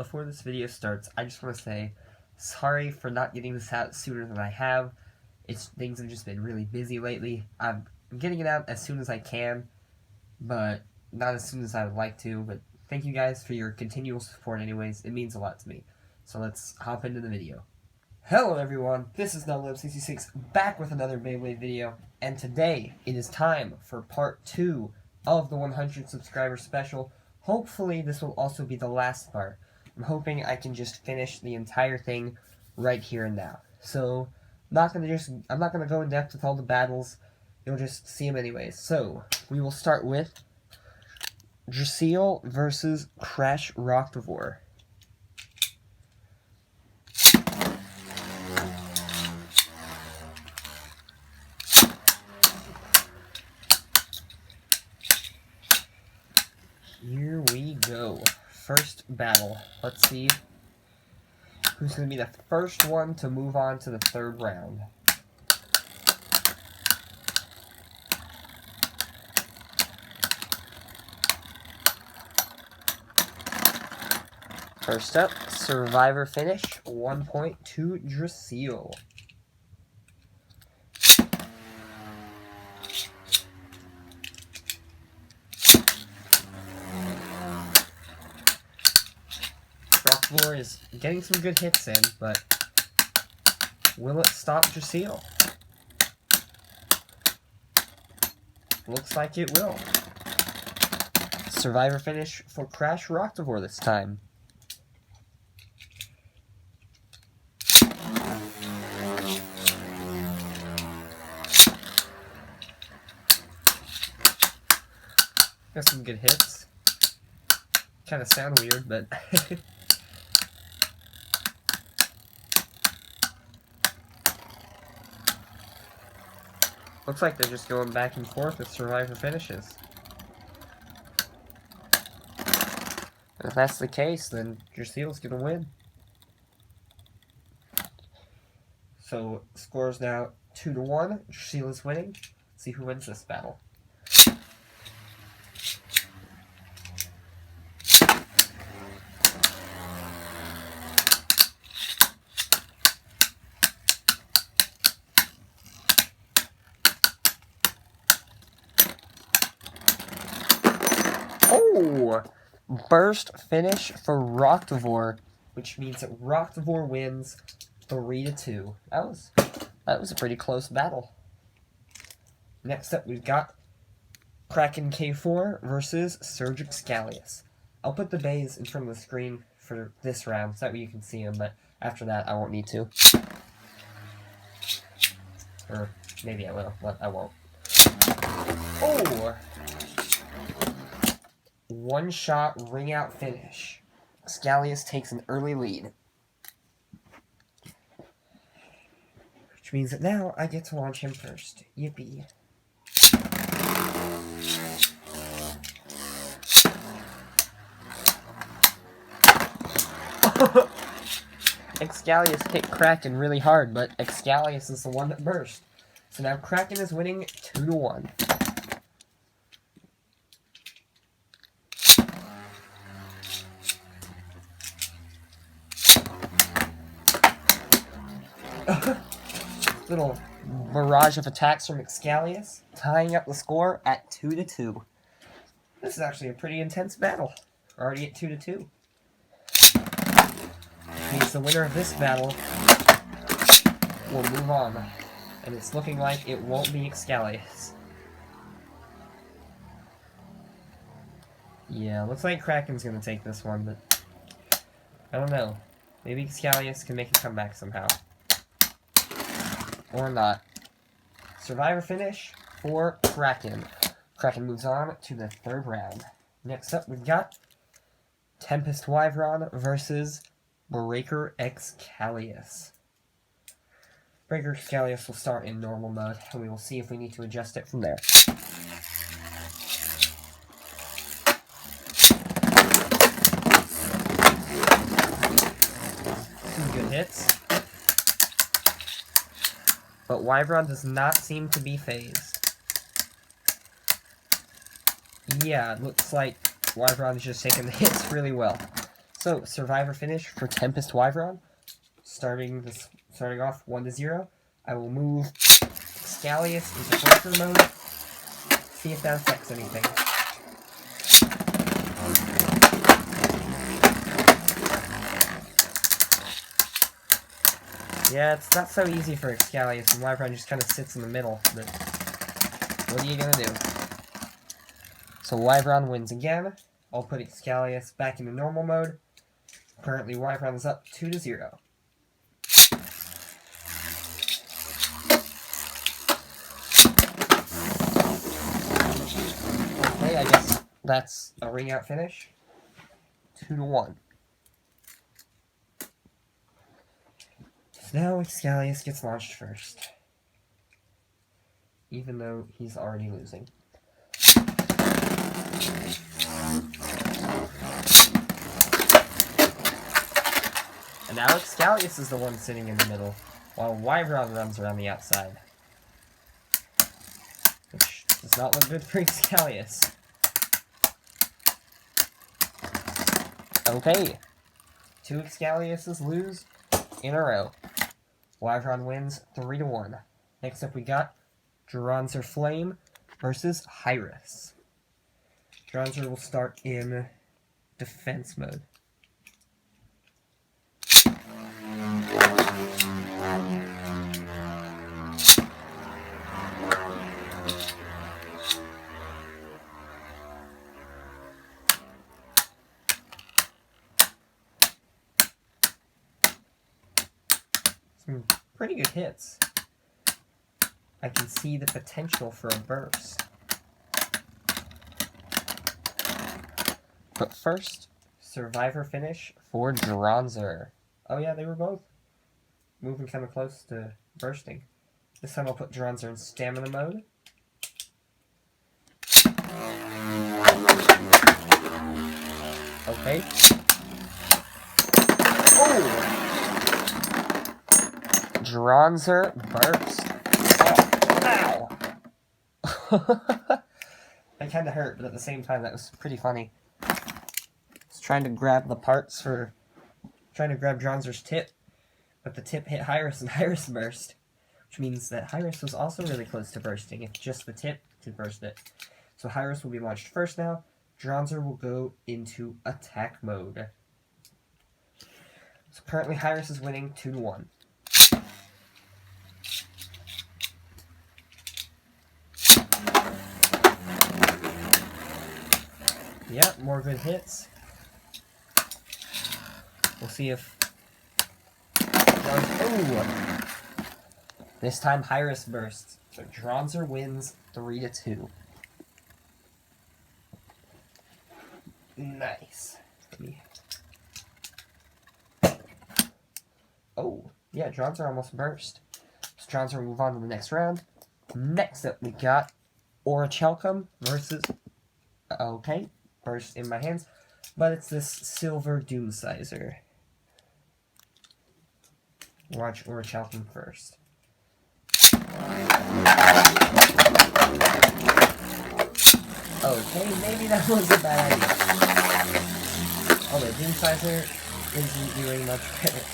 before this video starts, I just want to say sorry for not getting this out sooner than I have. Things have just been really busy lately. I'm getting it out as soon as I can, but not as soon as I would like to. But thank you guys for your continual support anyways. It means a lot to me. So let's hop into the video. Hello everyone, this is NullLib66 back with another Beyblade video, and today it is time for part 2 of the 100 subscriber special. Hopefully this will also be the last part. I'm hoping I can just finish the entire thing right here and now. So I'm not gonna go in depth with all the battles. You'll just see them anyways. So we will start with Drasil versus Crash Rocktavor. Here we go. First battle. Let's see who's going to be the first one to move on to the third round. First up, Survivor finish, 1 point to Drasil. Rocktavor is getting some good hits in, but will it stop Drasil? Looks like it will. Survivor finish for Crash Rocktavor this time. Got some good hits. Kind of sound weird, but looks like they're just going back and forth with Survivor finishes. And if that's the case, then Drasil's gonna win. So score's now 2-1. Drasil is winning. Let's see who wins this battle. Oh! Burst finish for Rocktavor, which means that Rocktavor wins 3-2. That was a pretty close battle. Next up, we've got Kraken K4 versus Surge Excalius. I'll put the bays in front of the screen for this round, so that way you can see them, but after that, I won't need to. Or maybe I will, but I won't. Oh! One-shot ring-out finish. Excalius takes an early lead. Which means that now I get to launch him first. Yippee. Excalius hit Kraken really hard, but Excalius is the one that burst. So now Kraken is winning 2-1. Little barrage of attacks from Excalius, tying up the score at 2-2. This is actually a pretty intense battle. We're already at 2-2. Means the winner of this battle will move on, and it's looking like it won't be Excalius. Yeah, looks like Kraken's gonna take this one, but I don't know. Maybe Excalius can make a comeback somehow. Or not. Survivor finish for Kraken. Kraken moves on to the third round. Next up, we've got Tempest Wyvron versus Breaker Excalius. Breaker Excalius will start in normal mode, and we will see if we need to adjust it from there. Some good hits. But Wyvron does not seem to be phased. Yeah, it looks like Wyvron is just taking the hits really well. So, Survivor finish for Tempest Wyvern. Starting off 1-0. I will move Scalius into Breaker mode. See if that affects anything. Yeah, it's not so easy for Scalius, and Wyvern just kind of sits in the middle, but what are you gonna do? So Wyvern wins again. I'll put Scalius back into normal mode. Currently, Wyvern is up 2-0. Okay, I guess that's a ring out finish. 2-1. So now Scalius gets launched first, even though he's already losing. And now Scalius is the one sitting in the middle, while Wyvern runs around the outside. Which does not look good for Scalius. Okay. 2 Scaliuses lose in a row. Wyvern wins 3-1. Next up we got Dronzer Flame versus Hyris. Dronzer will start in defense mode. Some pretty good hits. I can see the potential for a burst. But first, Survivor finish for Dronzer. Oh yeah, they were both moving kind of close to bursting. This time I'll put Dronzer in stamina mode. Okay. Oh! Dronzer burst. Oh, ow! That kind of hurt, but at the same time, that was pretty funny. I was trying to grab the parts for... trying to grab Dronzer's tip, but the tip hit Hyris and Hyris burst. Which means that Hyris was also really close to bursting, if just the tip could burst it. So Hyris will be launched first now. Dronzer will go into attack mode. So currently Hyris is winning 2-1. Yeah, more good hits. We'll see if... Oh! This time Hyris bursts. So Dronzer wins 3-2. Nice. Oh, yeah, Dronzer almost burst. So Dronzer will move on to the next round. Next up, we got Orichalcum versus... Okay, burst in my hands. But it's this Silver Doomsizer. Watch Orichalcum first. Okay, maybe that was a bad idea. Oh, the Doomsizer isn't doing much better.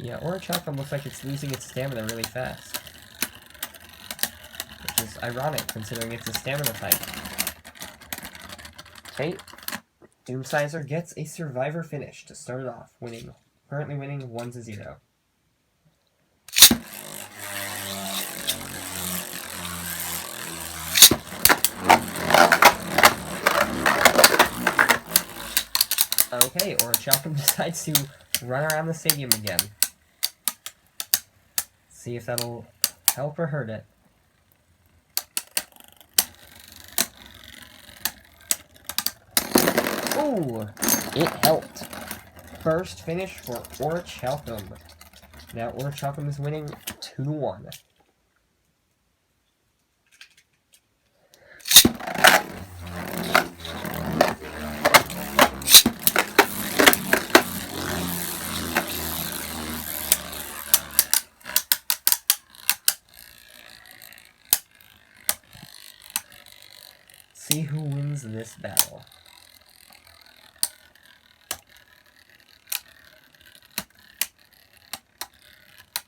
Yeah, Orichalcum looks like it's losing its stamina really fast. Which is ironic, considering it's a stamina type. Okay, Doomsizer gets a Survivor finish to start it off, currently winning 1-0. Okay, Orichalcum decides to run around the stadium again. See if that'll help or hurt it. Ooh, it helped. First finish for Orichalcum. Now Orichalcum is winning 2-1. see who wins this battle.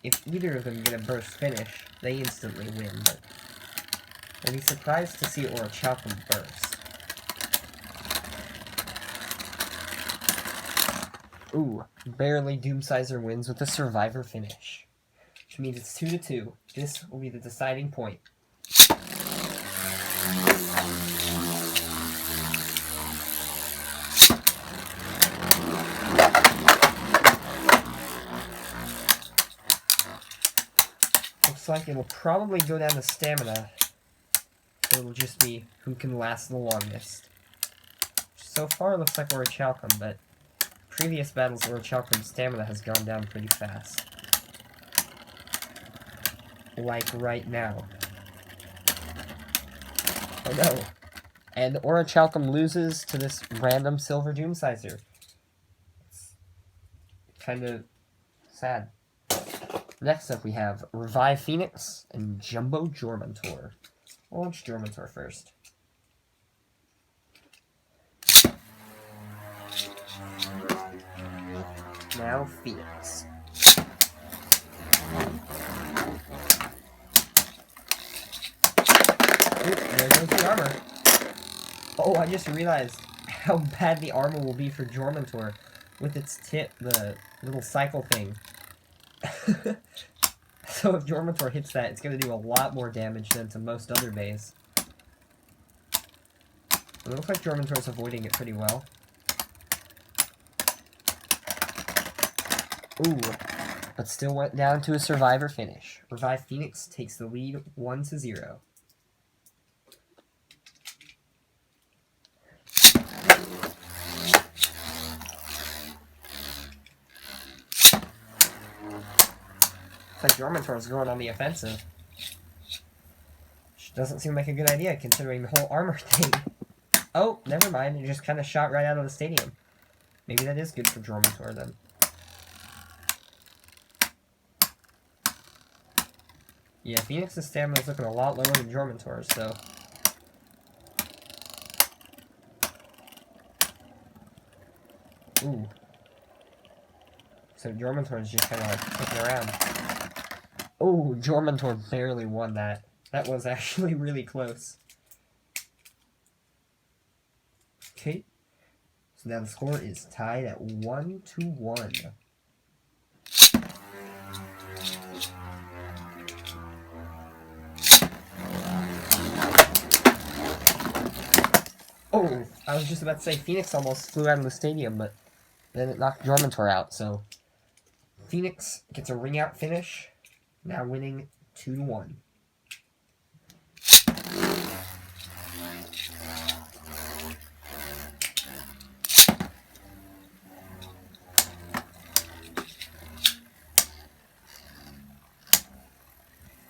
If either of them get a burst finish, they instantly win, but I'd be surprised to see Orichalcum burst. Ooh, barely Doomsizer wins with a survivor finish, which means it's 2-2. This will be the deciding point. Looks like it'll probably go down to stamina. So it'll just be who can last the longest. So far, it looks like Orichalcum, but previous battles, Orichalcum's stamina has gone down pretty fast. Like right now. Oh no. And Orichalcum loses to this random Silver Doomsizer. It's kind of sad. Next up we have Revive Phoenix and Jumbo Jormuntor. We'll launch Jormuntor first. Now Phoenix. Oop, there goes the armor. Oh, I just realized how bad the armor will be for Jormuntor with its tip, the little cycle thing. So if Jormuntor hits that, it's going to do a lot more damage than to most other bays. It looks like Jormuntor's avoiding it pretty well. Ooh, but still went down to a survivor finish. Revive Phoenix takes the lead 1-0. Looks like Jormuntor's going on the offensive. Which doesn't seem like a good idea considering the whole armor thing. Oh, never mind. It just kind of shot right out of the stadium. Maybe that is good for Jormuntor then. Yeah, Phoenix's stamina is looking a lot lower than Jormuntor's, so... Ooh. So Jormuntor is just kind of like kicking around. Oh, Jormuntor barely won that. That was actually really close. Okay. So now the score is tied at 1-1. Oh, I was just about to say Phoenix almost flew out of the stadium, but then it knocked Jormuntor out, so Phoenix gets a ring-out finish, now winning 2-1.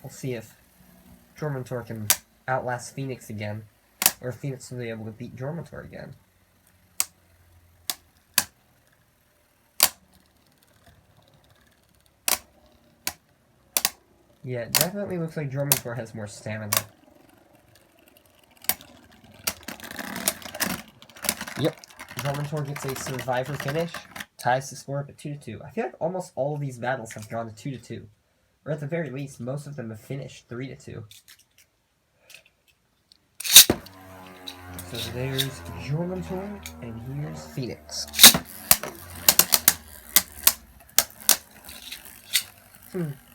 We'll see if Jormuntor can outlast Phoenix again, or if Phoenix will be able to beat Jormuntor again. Yeah, it definitely looks like Jormuntor has more stamina. Yep, Jormuntor gets a survivor finish, ties the score up at 2-2. I feel like almost all of these battles have gone to 2-2. Or at the very least, most of them have finished 3-2. So there's Jormuntor, and here's Phoenix.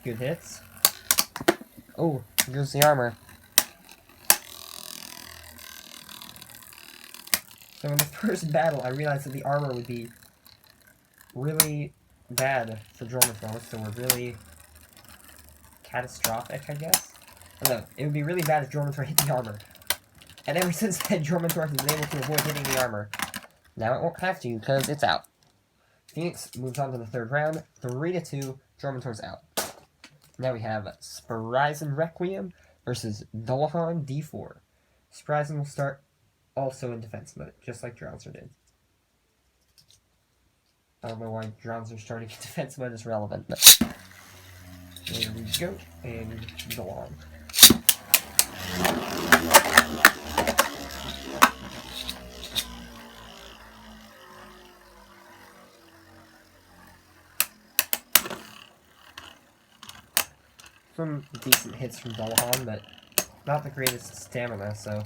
Good hits. Oh, here goes the armor. So in the first battle, I realized that the armor would be really bad for Jormuntor. So we're really catastrophic, I guess? I don't know. It would be really bad if Jormuntor hit the armor. And ever since then, Jormuntor has been able to avoid hitting the armor. Now it won't have to, because it's out. Phoenix moves on to the third round. 3-2, Jormuntor's out. Now we have Spryzen Requiem versus Dullahan D4. Spryzen will start also in defense mode, just like Drowser did. I don't know why Drowser starting in defense mode is relevant, but there we go, and Dullahan. some decent hits from Dullahan, but not the greatest stamina, so...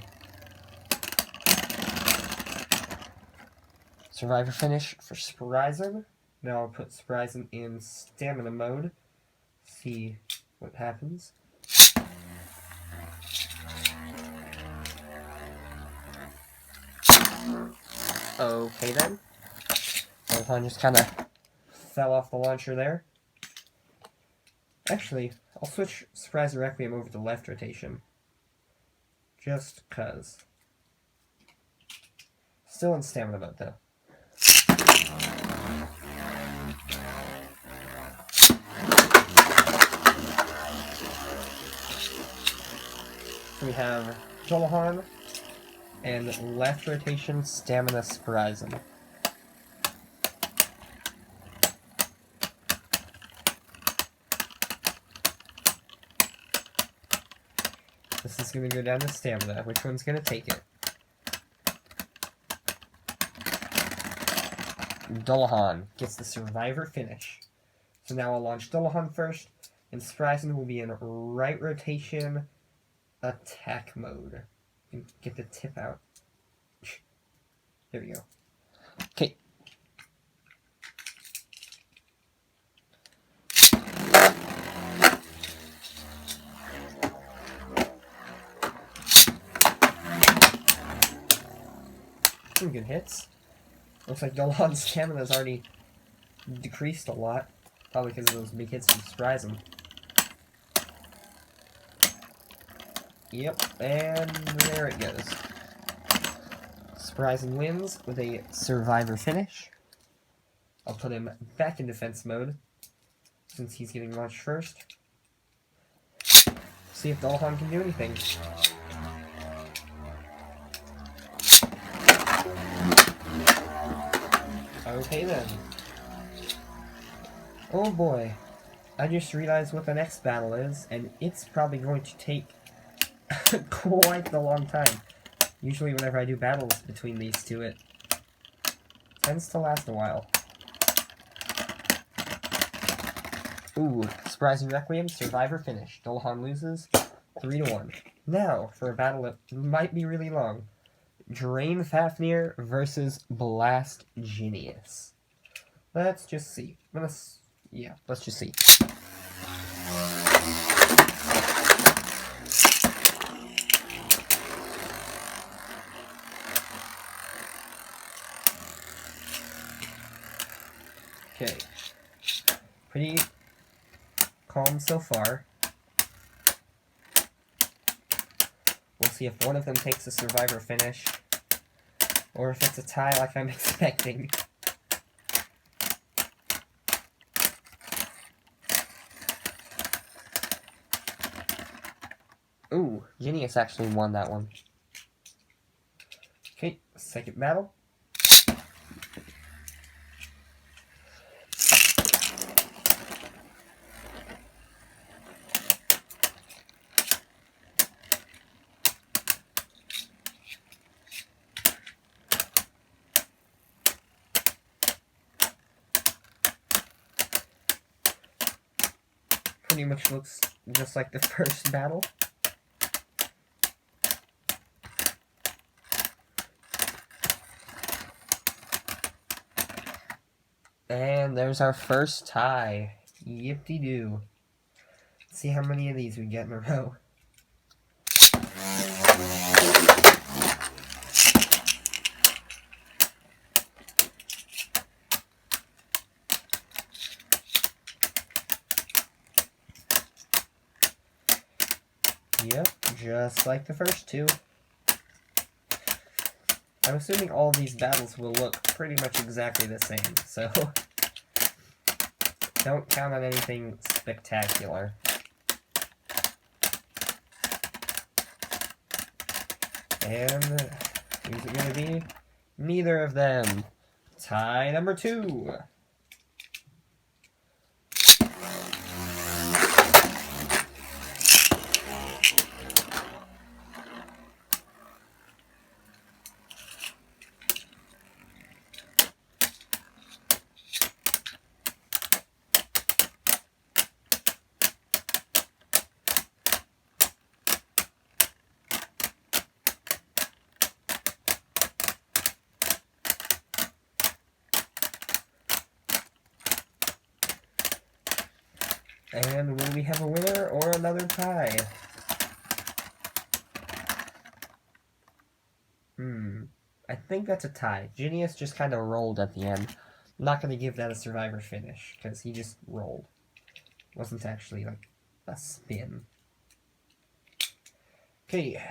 Survivor finish for Spryzen. Now I'll put Spryzen in stamina mode. See what happens. Okay then. Dullahan just kind of fell off the launcher there. Actually, I'll switch Spryzen Requiem over to left rotation. Just cuz. Still in stamina mode though. So we have Dullahan and left rotation stamina Spryzen. This is going to go down to stamina. Which one's going to take it? Dullahan gets the Survivor finish. So now I'll launch Dullahan first, and Spryzen will be in right rotation attack mode. And get the tip out. There we go. Okay. Some good hits. Looks like Dullahan's stamina has already decreased a lot. Probably because of those big hits from Spryzen. Yep, and there it goes. Spryzen wins with a Survivor finish. I'll put him back in defense mode, since he's getting launched first. See if Dullahan can do anything. Okay then. Oh boy. I just realized what the next battle is, and it's probably going to take quite a long time. Usually whenever I do battles between these two, it tends to last a while. Ooh, Spryzen Requiem, Survivor finish. Dullahan loses 3-1. Now, for a battle that might be really long. Drain Fafnir versus Blast Genius. Let's just see. Let's just see. Okay. Pretty calm so far. We'll see if one of them takes a Survivor finish, or if it's a tie like I'm expecting. Ooh, Genius actually won that one. Okay, second battle. Pretty much looks just like the first battle. And there's our first tie. Yip-de-doo. Let's see how many of these we get in a row. Yep, just like the first two. I'm assuming all these battles will look pretty much exactly the same, so don't count on anything spectacular. And who's it gonna be? Neither of them. Tie number 2. And will we have a winner or another tie? I think that's a tie. Genius just kind of rolled at the end. I'm not going to give that a survivor finish, because he just rolled. It wasn't actually, like, a spin. Okay.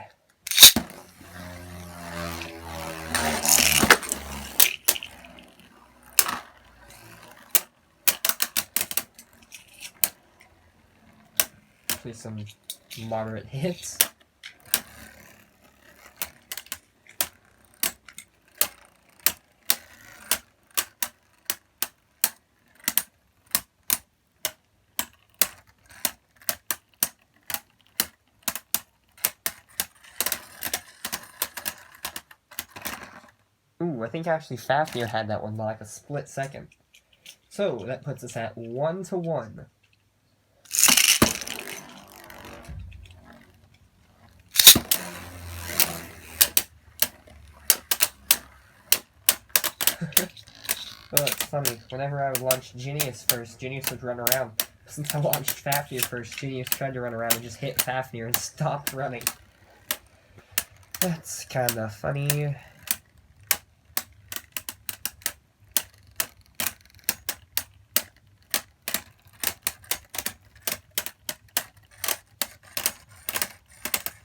Hopefully some moderate hits. Ooh, I think actually Fafnir had that one by like a split second. So, that puts us at 1-1. Well, it's funny. Whenever I would launch Genius first, Genius would run around. Since I launched Fafnir first, Genius tried to run around and just hit Fafnir and stopped running. That's kinda funny.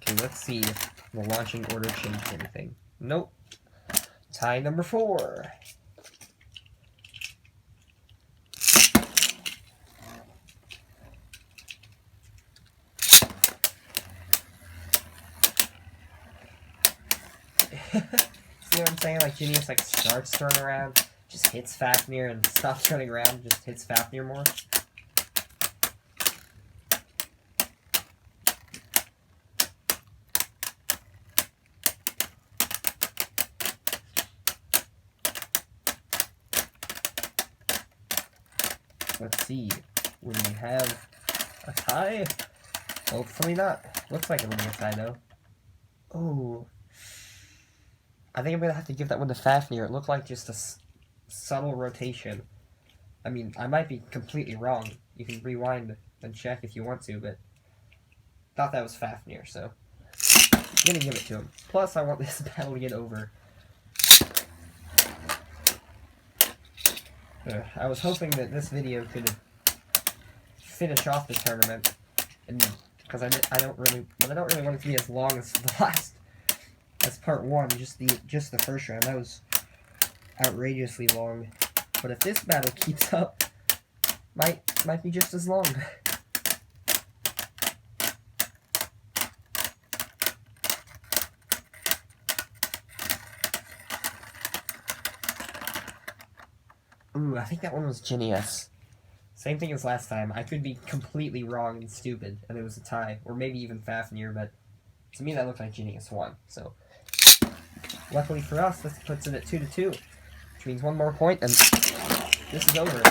Okay, let's see if the launching order changed anything. Nope. Tie number 4. See what I'm saying? Like, Genius, like, starts to run around, just hits Fafnir and stops running around, just hits Fafnir more. Let's see. Will we have a tie? Hopefully not. Looks like it will be a tie, though. Oh. I think I'm going to have to give that one to Fafnir. It looked like just a subtle rotation. I mean, I might be completely wrong. You can rewind and check if you want to, but thought that was Fafnir, so I'm going to give it to him. Plus, I want this battle to get over. I was hoping that this video could finish off the tournament, and because I don't really want it to be as long as the last, as part 1, just the first round. That was outrageously long. But if this battle keeps up, might be just as long. Ooh, I think that one was Genius. Same thing as last time. I could be completely wrong and stupid, and it was a tie. Or maybe even Fafnir, but to me that looked like Genius won. So, luckily for us, this puts it at 2-2. Which means one more point, and this is over.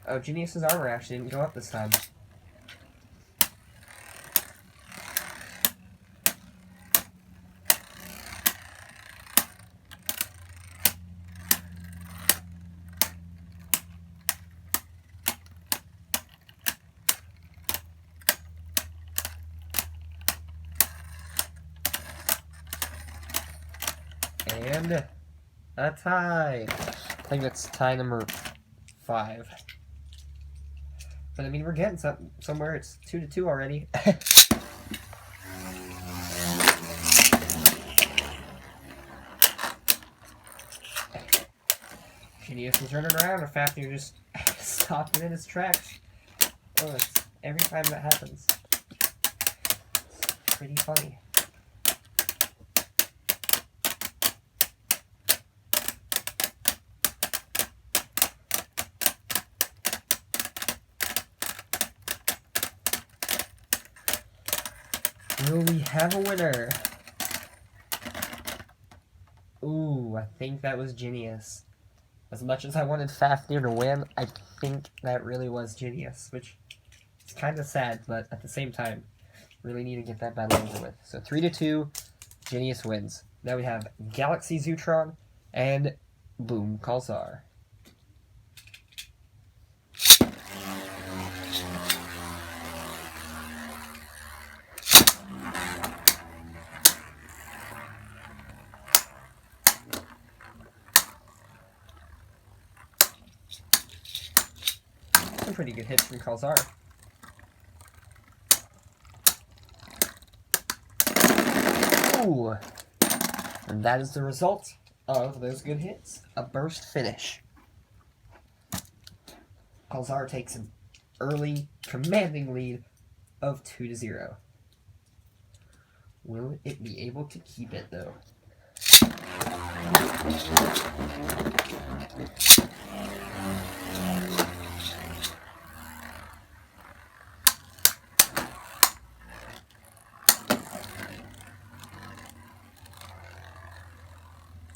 Oh, Genius's armor actually didn't go up this time. And a tie. I think that's tie number 5. But I mean, we're getting somewhere. It's 2-2 already. Genius was running around, and Fafnir just stopped in his tracks. Oh, it's every time that happens. It's pretty funny. Will we have a winner? Ooh, I think that was Genius. As much as I wanted Fafnir to win, I think that really was Genius, which is kind of sad, but at the same time, really need to get that battle over with. So 3-2, Genius wins. Now we have Galaxy Zutron and Boom, Kalzar. Some pretty good hits from Kalzar. Ooh! And that is the result of those good hits. A burst finish. Kalzar takes an early, commanding lead of 2-0. Will it be able to keep it, though?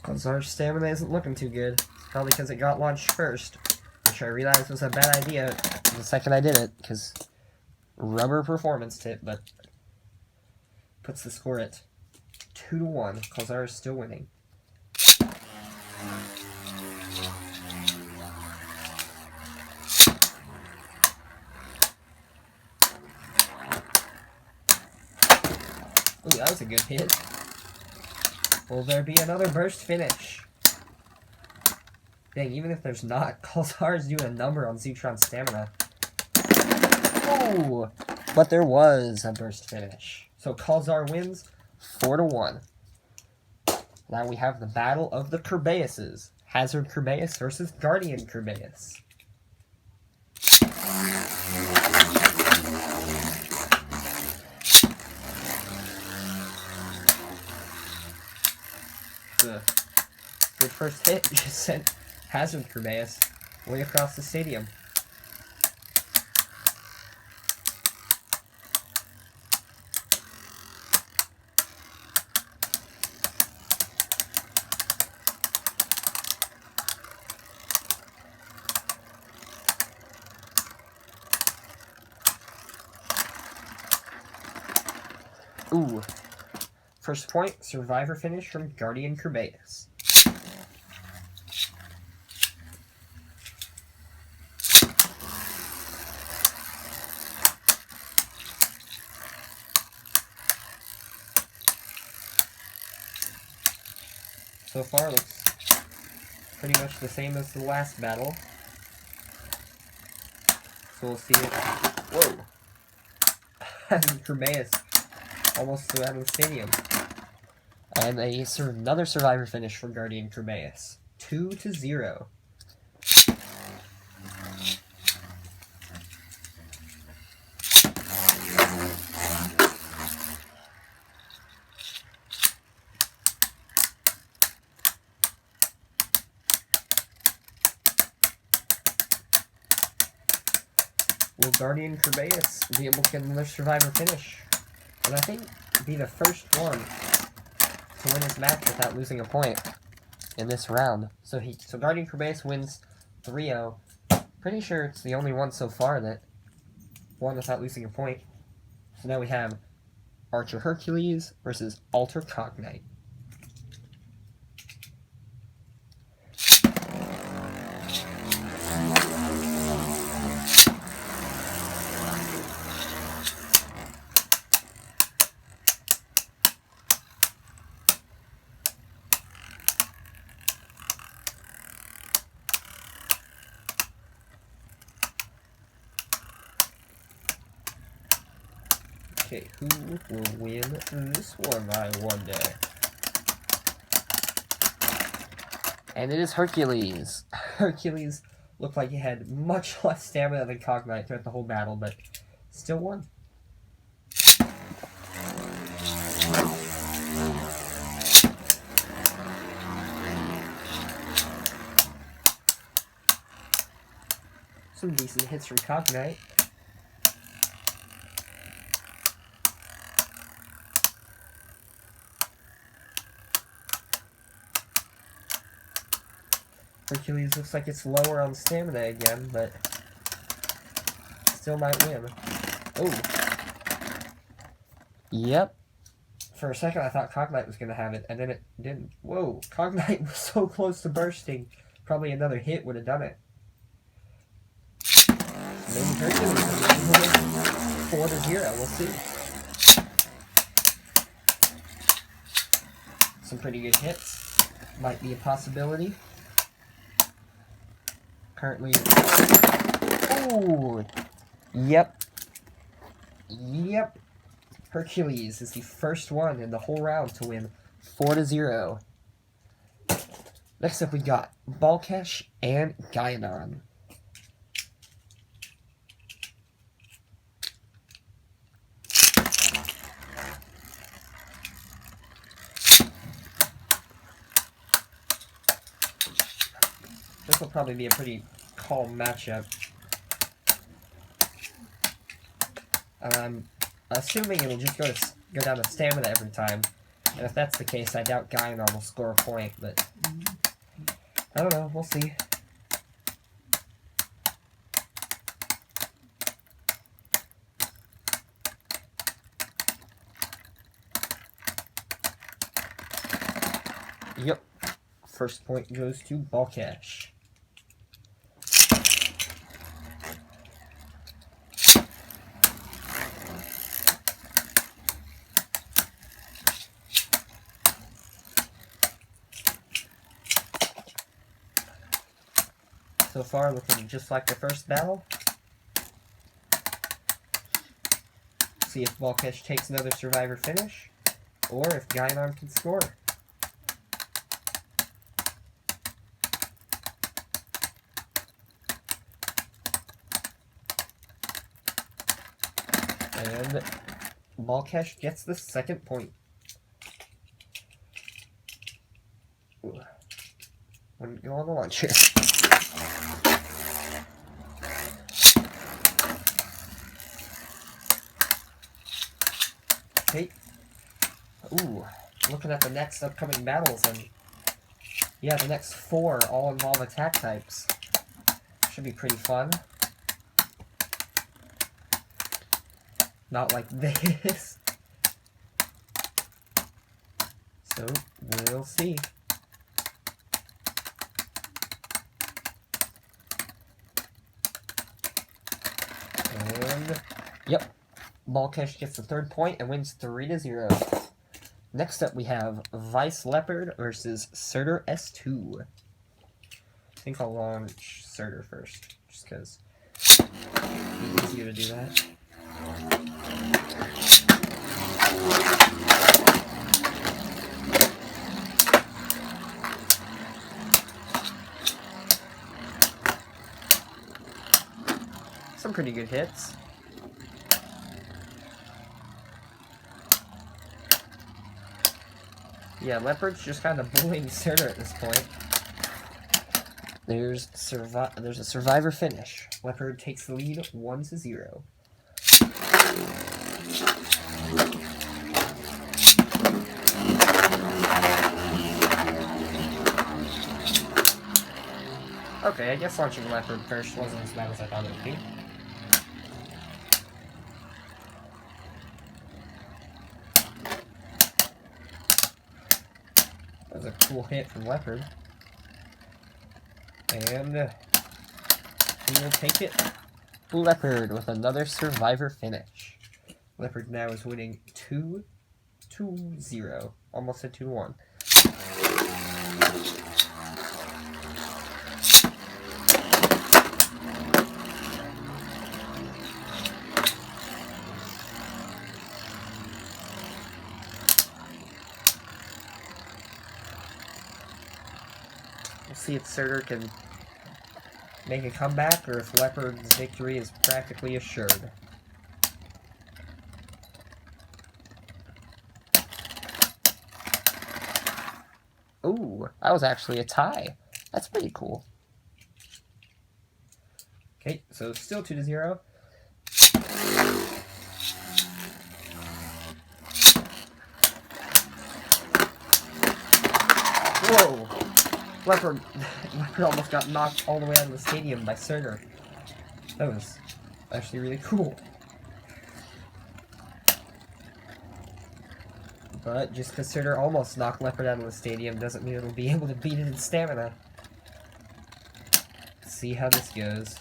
Kalzar's stamina isn't looking too good. Probably because it got launched first, which I realized was a bad idea the second I did it, because rubber performance tip, but puts the score at 2-1. Kalzar is still winning. Ooh, that was a good hit. Will there be another burst finish? Dang, even if there's not, Kalzar is doing a number on Zutron's stamina. Oh! But there was a burst finish. So Kalzar wins 4-1. Now we have the battle of the Kerbeuses. Hazard Kerbeus versus Guardian Kerbeus. The good first hit just sent Hazard Kerbeus way across the stadium. Ooh. First point, survivor finish from Guardian Kerbeus. So far, looks pretty much the same as the last battle. So we'll see it. Whoa! Kerbeus almost flew out of the stadium. And another survivor finish for Guardian Kerbeus. 2-0. Will Guardian Kerbeus be able to get another survivor finish? And I think be the first one to win his match without losing a point in this round. So Guardian Kerbeus wins 3-0. Pretty sure it's the only one so far that won without losing a point. So now we have Archer Hercules versus Alter Cognite. Okay, who will win this one, I wonder? And it is Hercules. Hercules looked like he had much less stamina than Cognite throughout the whole battle, but still won. Some decent hits from Cognite. Hercules looks like it's lower on stamina again, but still might win. Oh. Yep. For a second, I thought Cognite was going to have it, and then it didn't. Whoa, Cognite was so close to bursting. Probably another hit would have done it. Maybe Hercules 4-0, we'll see. Some pretty good hits. Might be a possibility. Currently... Ooh! Yep. Yep. Hercules is the first one in the whole round to win 4-0. Next up we got Balkesh and Gaianon. This will probably be a pretty calm matchup. I'm assuming it'll just go down to stamina every time. And if that's the case, I doubt Gaianon will score a point, but I don't know, we'll see. Yep. First point goes to Balkesh. So far, looking just like the first battle. See if Balkesh takes another survivor finish, or if Gaianon can score. And Balkesh gets the second point. Ooh. Wouldn't go on the launcher. Okay. Ooh, looking at the next upcoming battles, and yeah, the next 4 all involve attack types. Should be pretty fun. Not like this. So, we'll see. And, yep. Balkesh gets the third point and wins 3-0. Next up, we have Vice Leopard versus Surtur S2. I think I'll launch Surtur first, just because it's easier to do that. Some pretty good hits. Yeah, Leopard's just kind of bullying Surtur at this point. There's a survivor finish. Leopard takes the lead 1-0. Okay, I guess launching Leopard first wasn't as bad as I thought it would be. That was a cool hit from Leopard. And he will take it. Leopard with another survivor finish. Leopard now is winning 2-0. Almost a 2-1. We'll see if Surtur can make a comeback, or if Leopard's victory is practically assured. Ooh, that was actually a tie. That's pretty cool. Okay, so still 2-0. Whoa! Leopard almost got knocked all the way out of the stadium by Surtur. That was actually really cool. But just because Surtur almost knocked Leopard out of the stadium doesn't mean it'll be able to beat it in stamina. Let's see how this goes.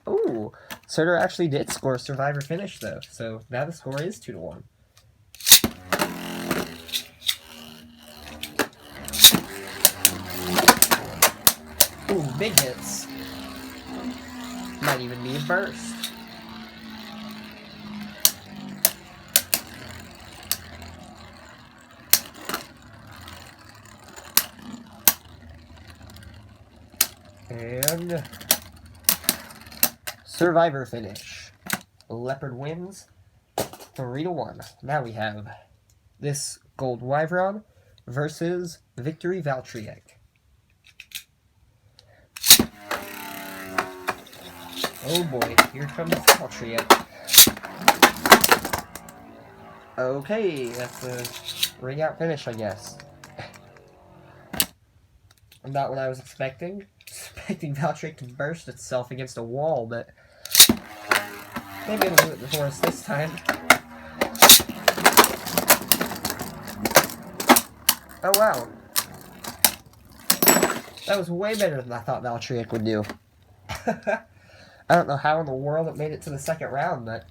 Ooh, Surtur actually did score a Survivor finish though, so now the score is 2-1. Ooh, big hits. Might even be a burst. And Survivor finish. Leopard wins 3-1. Now we have this Gold Wyvern versus Victory Valtryek. Oh boy, here comes Valtryek. Okay, that's a ring out finish, I guess. Not what I was expecting. Expecting Valtryek to burst itself against a wall, but maybe it'll do it for us this time. Oh wow. That was way better than I thought Valtryek would do. I don't know how in the world it made it to the second round, but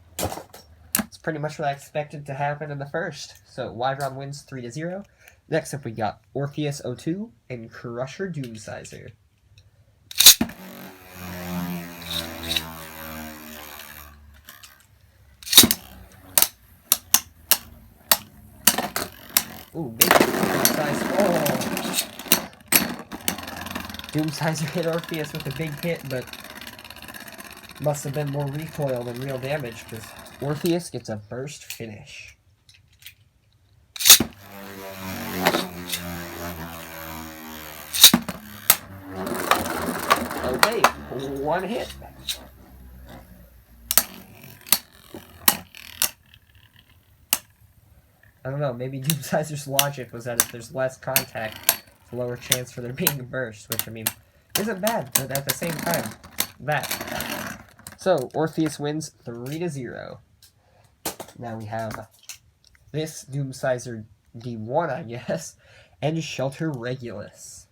it's pretty much what I expected to happen in the first. So Wyvern wins 3-0. Next up we got Orpheus O2 and Crusher Doomsizer. Ooh, big Doomsizer. Oh! Doomsizer hit Orpheus with a big hit, but must have been more recoil than real damage, because Orpheus gets a burst finish. Okay, one hit. I don't know, maybe Doomsizer's logic was that if there's less contact, it's a lower chance for there being a burst, which, I mean, isn't bad, but at the same time, that. So, Orpheus wins 3-0. Now we have this Doomsizer D1, I guess, and Shelter Regulus.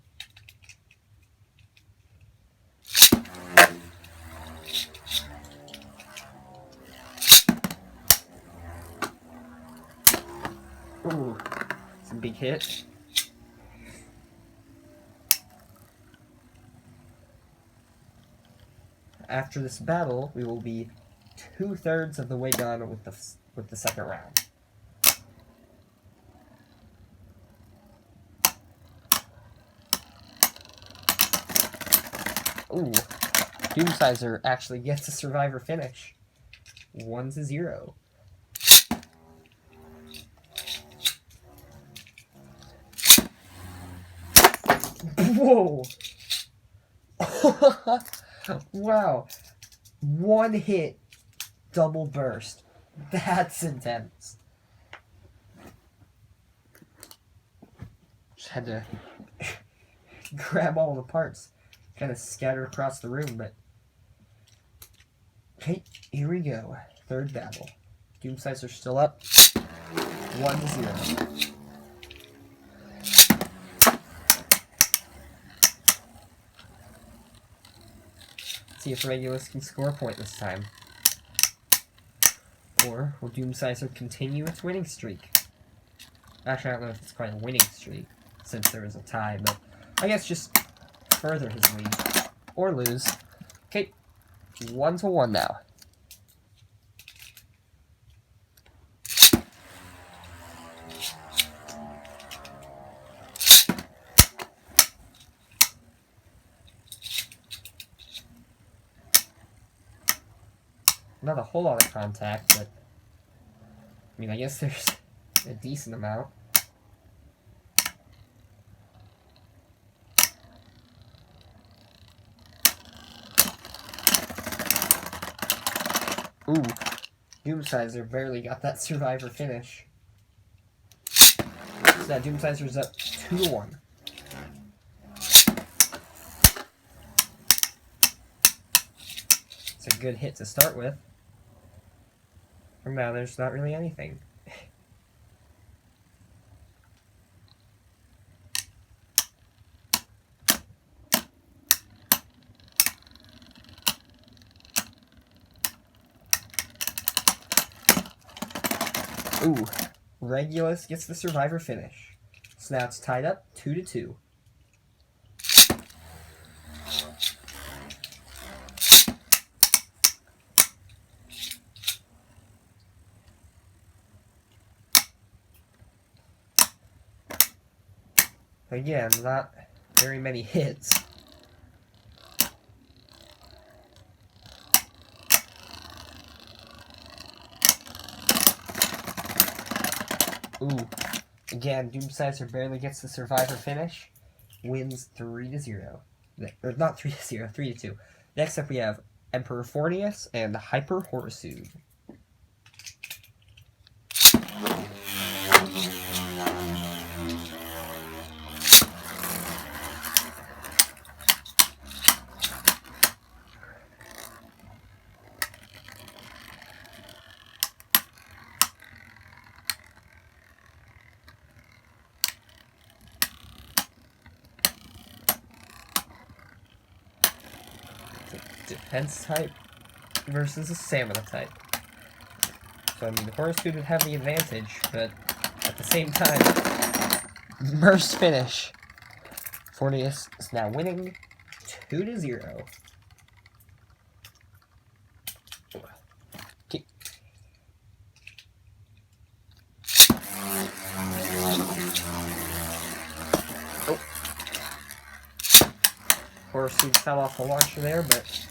Ooh, it's a big hit. After this battle, we will be 2/3 of the way done with the second round. Ooh, Doomsizer actually gets a Survivor finish. 1-0. Whoa! Wow. One hit, double burst. That's intense. Just had to grab all the parts. Kind of scatter across the room, but... Okay, here we go. Third battle. Doomsizer still up. 1-0. See if Regulus can score a point this time. Or will Doomsizer continue its winning streak? Actually, I don't know if it's quite a winning streak, since there is a tie, but I guess just further his lead. Or lose. Okay, 1-1 now. Not a whole lot of contact, but I mean, I guess there's a decent amount. Ooh, Doomsizer barely got that Survivor finish. So that Doomsizer's up 2-1. It's a good hit to start with. And now there's not really anything. Ooh, Regulus gets the survivor finish. So now it's tied up 2-2. Again, not very many hits. Ooh. Again, Doomsizer barely gets the survivor finish. Wins 3-0. Or not 3-0, 3-2. Next up we have Emperor Fornius and Hyper Horosude. Defense type versus a stamina type. So I mean, the Horosude would have the advantage, but at the same time, burst finish. Fornius is now winning 2-0. Okay. Oh. Horosude fell off the launcher there, but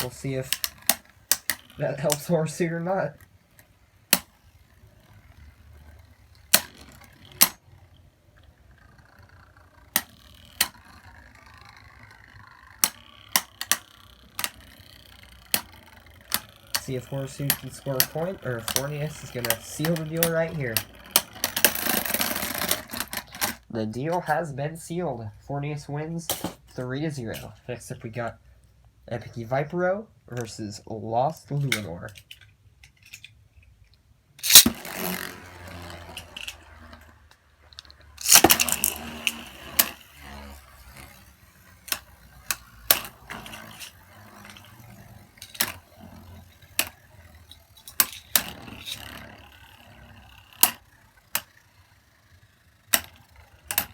we'll see if that helps Horosude or not. See if Horosude can score a point, or if Fornius is going to seal the deal right here. The deal has been sealed. Fornius wins 3-0. Next up we got Epic Vipero versus Lost Luinor.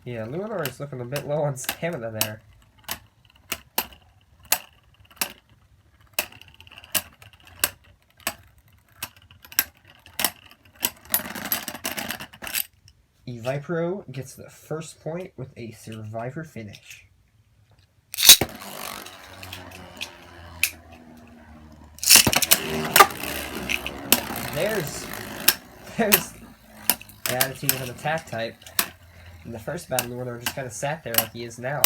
Yeah, Luinor is looking a bit low on stamina there. Vipero gets the first point with a survivor finish. There's the attitude of an attack type. In the first battle, Luinor just kind of sat there like he is now.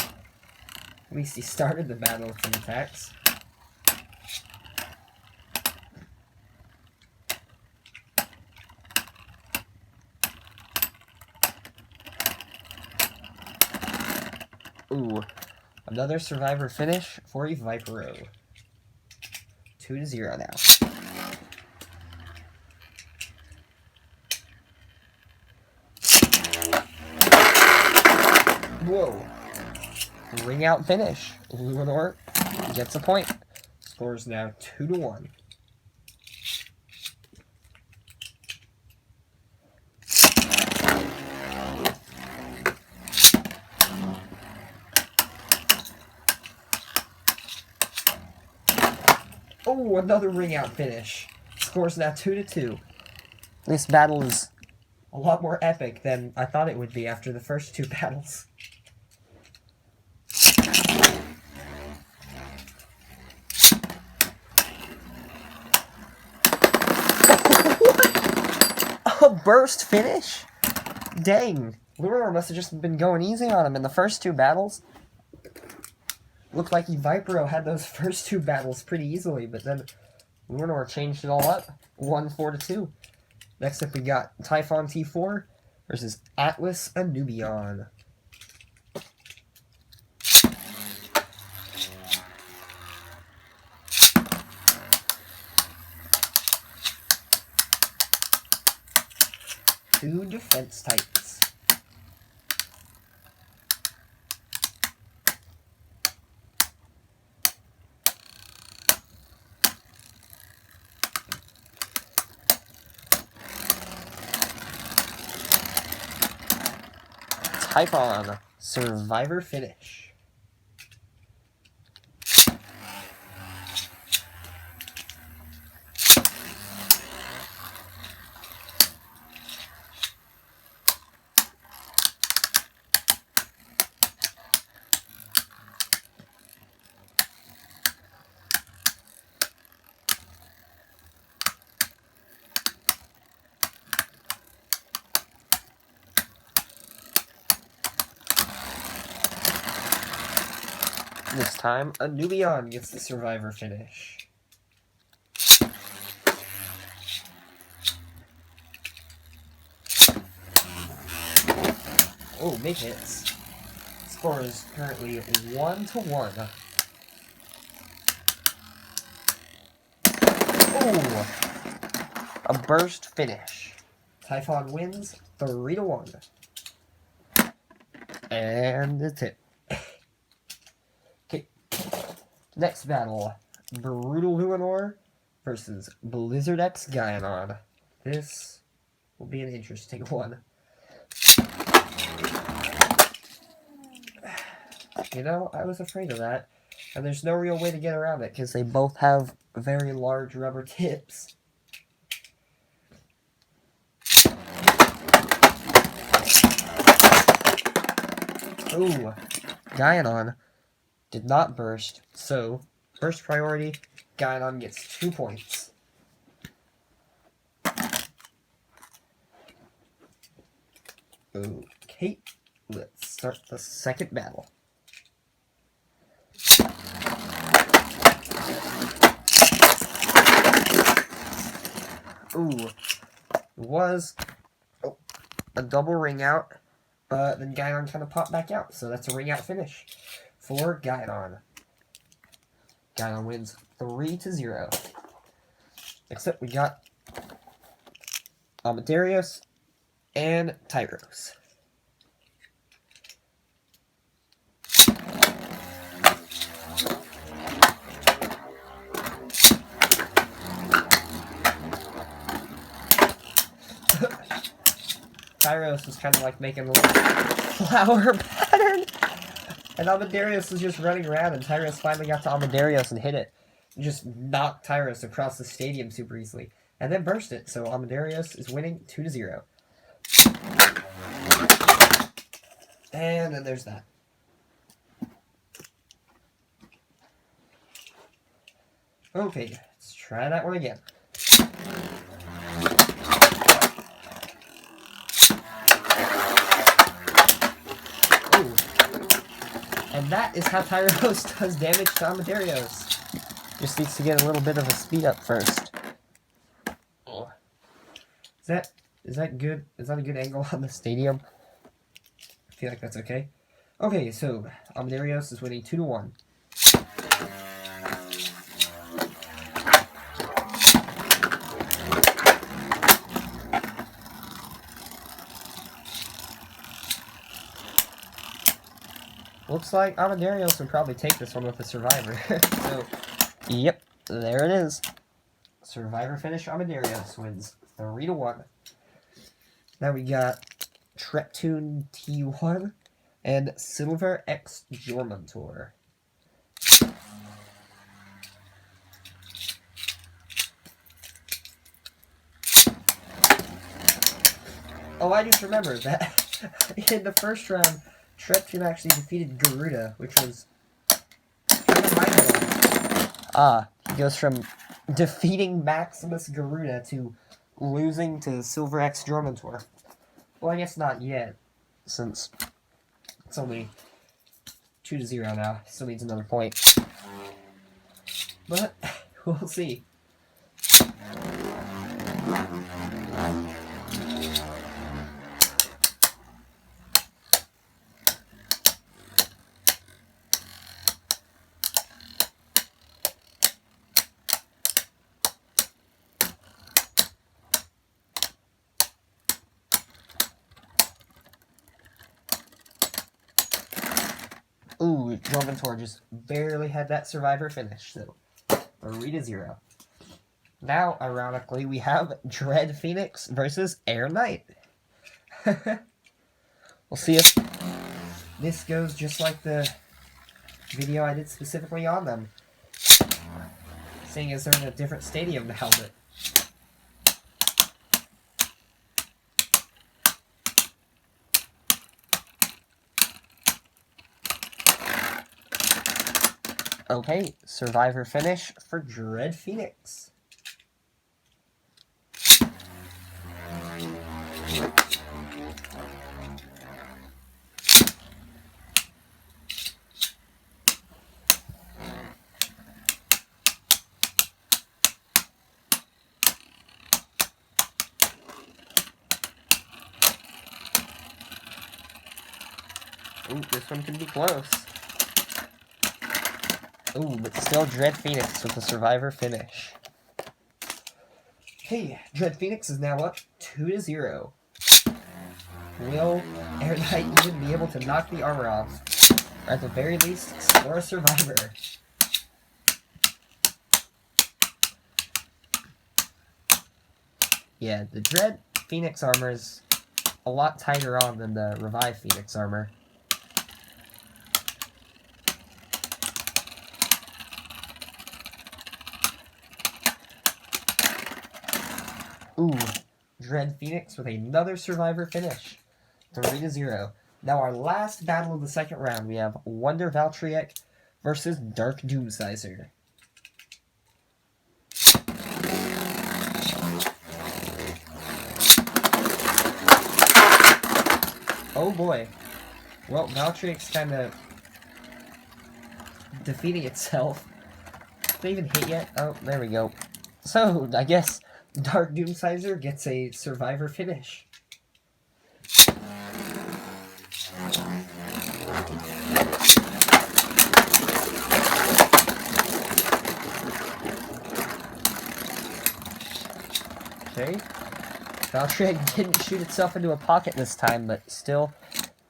At least he started the battle with some attacks. Ooh, another survivor finish for a Vipero. 2-0 now. Whoa. Ring out finish. Luinor gets a point. Score is now 2-1. Oh, another ring out finish. Score's now 2-2. This battle is a lot more epic than I thought it would be after the first two battles. A burst finish? Dang. Luinor must have just been going easy on him in the first two battles. Looked like Vipero had those first two battles pretty easily, but then Luinor changed it all up. Won 4-2. Next up we got Typhon T4 versus Atlas Anubion. 2 defense Titans. Typhon, Survivor Finish. This time, a Nubian gets the Survivor Finish. Oh, big hits. Score is currently 1-1. Oh, a burst finish. Typhon wins 3-1. And it's it. Okay. Next battle. Brutal Luinor versus Blizzard X Gaianon. This will be an interesting one. You know, I was afraid of that. And there's no real way to get around it, because they both have very large rubber tips. Ooh, Gaianon did not burst, so burst priority, Gaianon gets 2 points. Okay, let's start the second battle. Ooh, it was a double ring out, but then Gaianon kind of popped back out, so that's a ring out finish for Gaianon. Gaianon wins 3-0. Except we got Amadarios and Tyros. Tyros was kind of like making a little flower pattern. And Amadarios was just running around, and Tyros finally got to Amadarios and hit it. And just knocked Tyros across the stadium super easily. And then burst it, so Amadarios is winning 2-0. And then there's that. Okay, let's try that one again. Ooh. And that is how Tyros does damage to Amadarios. Just needs to get a little bit of a speed up first. Oh. Is that good? Is that a good angle on the stadium? I feel like that's okay. Okay, so Amadarios is winning 2-1. Looks like Amadarios would probably take this one with the Survivor. So, yep, there it is. Survivor finish, Amadarios wins 3-1. Now we got Treptune T1 and Silver X Jormuntor. Oh, I just remembered that in the first round, Treptune actually defeated Garuda, which was kind of mind-blowing. He goes from defeating Maximus Garuda to losing to Silver X Jormuntor. Well, I guess not yet, since it's only 2-0 now. Still needs another point. But, we'll see. Roventor just barely had that Survivor finish, so 3-0. Now, ironically, we have Dread Phoenix versus Air Knight. We'll see if this goes just like the video I did specifically on them. Seeing as they're in a different stadium to helmet. Okay, Survivor finish for Dread Phoenix. Ooh, this one can be close. Ooh, but still Dread Phoenix with the Survivor finish. Okay, Dread Phoenix is now up 2-0. Will Air Knight even be able to knock the armor off? Or at the very least, score a Survivor? Yeah, the Dread Phoenix armor is a lot tighter on than the Revive Phoenix armor. Ooh, Dread Phoenix with another Survivor finish. 3-0. Now our last battle of the second round, we have Wonder Valtryek versus Dark Doomsizer. Oh boy. Well, Valtryek's kind of defeating itself. Did they even hit yet? Oh, there we go. So, I guess Dark Doomsizer gets a Survivor finish. Okay. Valtryek didn't shoot itself into a pocket this time, but still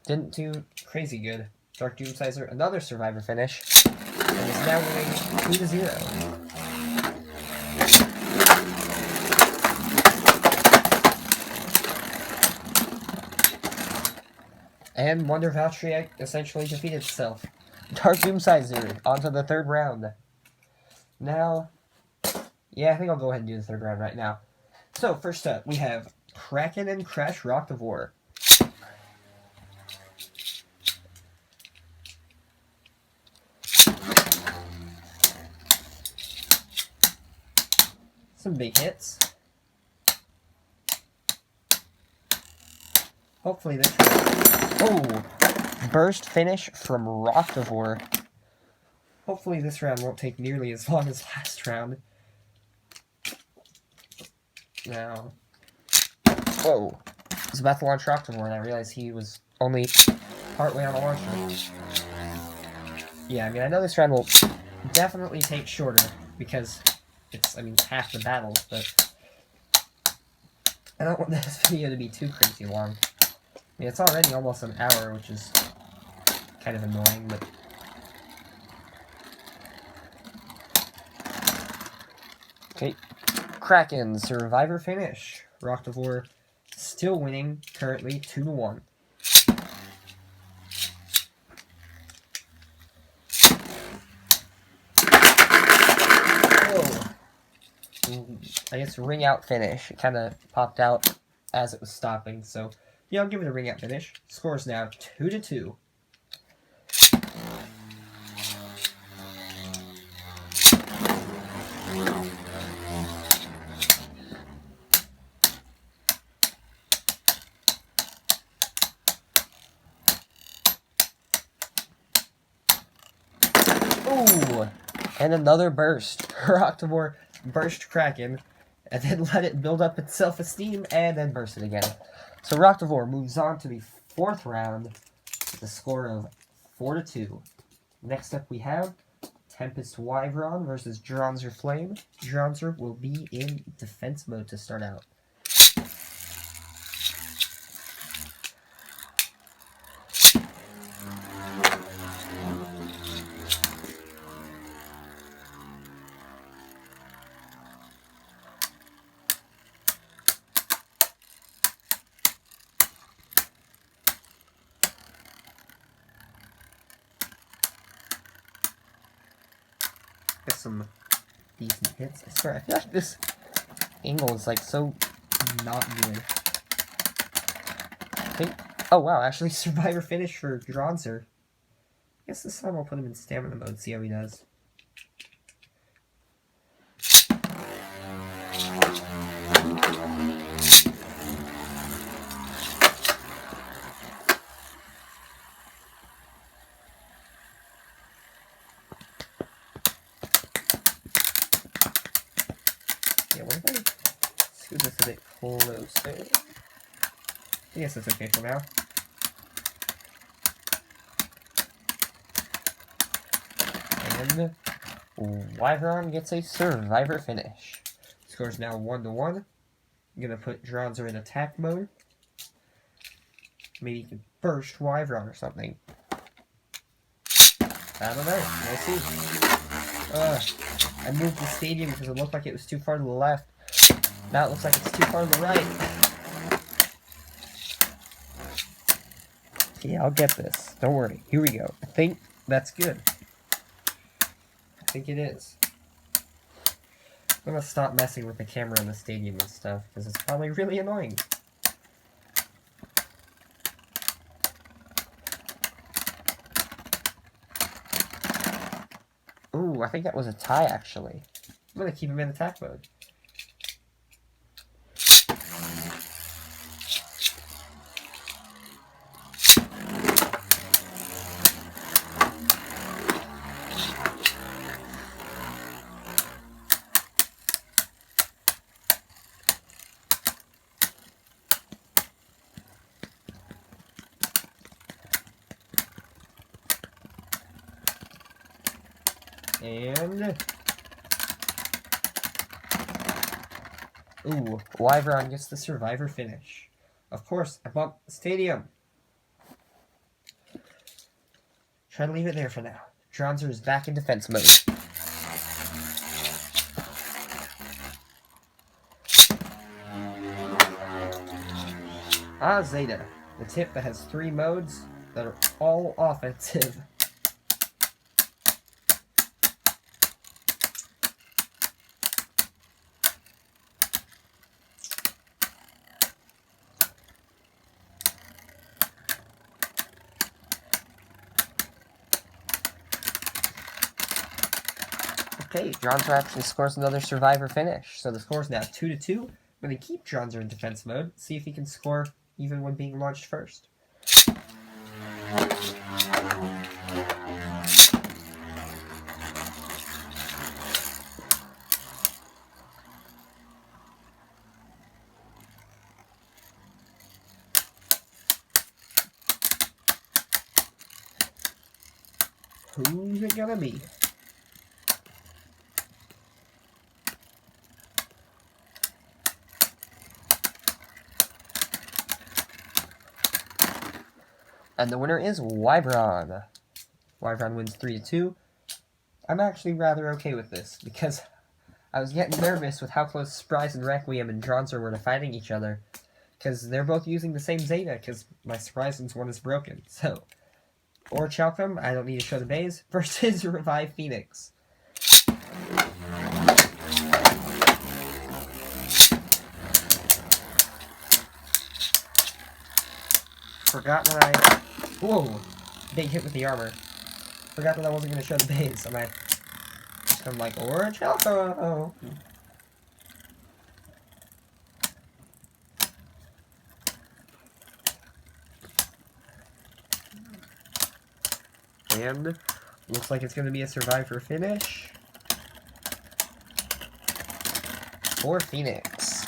didn't do crazy good. Dark Doomsizer, another Survivor finish, and is now winning 2-0. And Wonder Valtryek essentially defeated itself. Dark Doomsizer onto the third round. Now, yeah, I think I'll go ahead and do the third round right now. So, first up, we have Kraken and Crash Rocktavor. Some big hits. Hopefully this round... Oh! Burst finish from Rocktavor. Hopefully this round won't take nearly as long as last round. Now... Whoa! I was about to launch Rocktavor and I realized he was only partway on the launcher. Yeah, I mean, I know this round will definitely take shorter because it's, I mean, half the battle, but I don't want this video to be too crazy long. I mean, it's already almost an hour, which is kind of annoying, but... Okay. Kraken, Survivor finish. Rocktavor still winning, currently 2-1. I guess ring out finish. It kind of popped out as it was stopping, so yeah, I'll give it a ring out finish. Score's now 2-2. Ooh, and another burst. Rocktavor burst Kraken, and then let it build up its self-esteem, and then burst it again. So Rocktavor moves on to the fourth round with a score of 4-2. Next up we have Tempest Wyvern versus Dronzer Flame. Dronzer will be in defense mode to start out. practice some decent hits. I swear, I feel like this angle is like so not good. I think. Oh wow, actually survivor finish for Dronzer. I guess this time I'll put him in stamina mode, see how he does. Yeah, what if I scoot this a bit closer? I guess that's okay for now. And Wyvern gets a survivor finish. Score's now 1-1. I'm gonna put Dronzer in attack mode. Maybe you can burst Wyvern or something. I don't know. We'll see. I moved the stadium because it looked like it was too far to the left. Now it looks like it's too far to the right. Okay, I'll get this. Don't worry. Here we go. I think that's good. I think it is. I'm gonna stop messing with the camera in the stadium and stuff, because it's probably really annoying. Ooh, I think that was a tie, actually. I'm gonna keep him in attack mode. And ooh, Wyvern gets the survivor finish. Of course, I bumped the stadium. Try to leave it there for now. Dronzer is back in defense mode. Ah, Zeta, the tip that has 3 modes that are all offensive. Okay, Dronzer actually scores another survivor finish, so the score is now 2-2. I'm going to keep Dronzer in defense mode, see if he can score even when being launched first. Who's it gonna be? And the winner is Wyvern. Wyvern wins 3-2. I'm actually rather okay with this, because I was getting nervous with how close Surprise and Requiem and Dronzer were to fighting each other. Because they're both using the same Zeta, because my Surprise's one is broken, so... Orichalcum, I don't need to show the bays, versus Revive Phoenix. Forgot when I... Whoa! Big hit with the armor. Forgot that I wasn't going to show the bays, and I just come like, Orichalcum! And looks like it's going to be a survivor finish for Phoenix.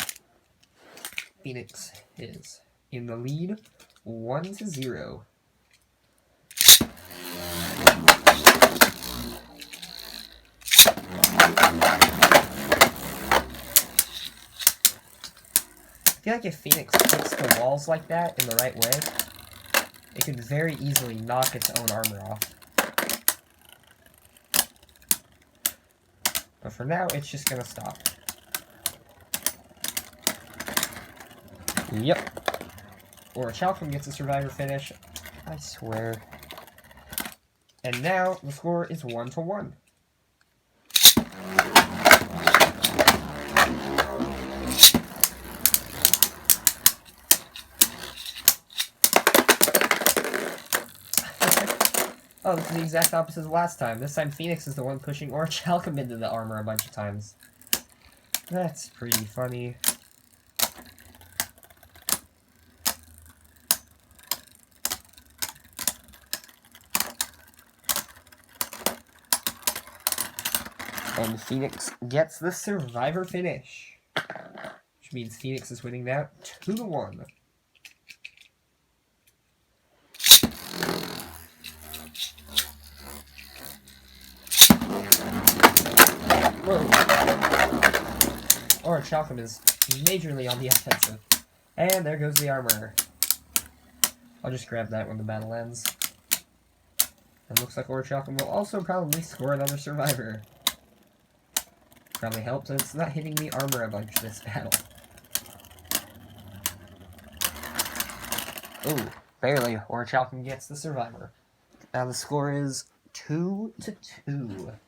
Phoenix is in the lead, 1-0. I feel like if Phoenix hits the walls like that in the right way, it could very easily knock its own armor off. But for now, it's just gonna stop. Yep. Orichalcum gets a survivor finish. I swear. And now, the score is 1-1. Oh, this is the exact opposite of last time. This time Phoenix is the one pushing Orichalcum into the armor a bunch of times. That's pretty funny. And Phoenix gets the Survivor finish. Which means Phoenix is winning that 2-1. Whoa. Orichalcum is majorly on the offensive. And there goes the armor. I'll just grab that when the battle ends. And looks like Orichalcum will also probably score another Survivor. Probably helps that it's not hitting the armor a bunch this battle. Ooh, barely. Orichalcum gets the Survivor. Now the score is 2-2.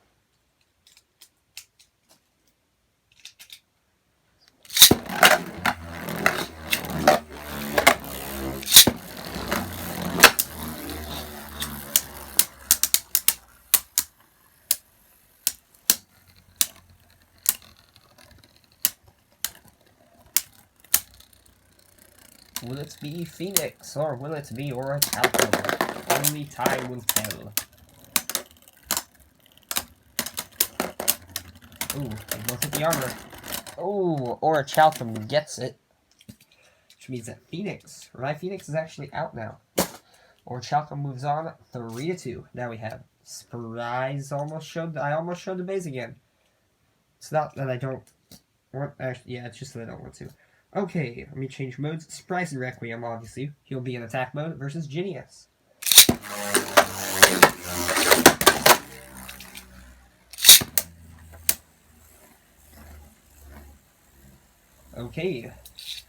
Will it be Phoenix, or will it be Orichalcum? Only time will tell. Ooh, they both hit the armor. Ooh, Orichalcum gets it. Which means that Phoenix, Revive Phoenix, is actually out now. Orichalcum moves on 3-2. Now we have Surprise I almost showed the base again. It's not that I don't want, actually, yeah, it's just that I don't want to. Okay, let me change modes. Surprise and Requiem, obviously. He'll be in attack mode versus Genius. Okay,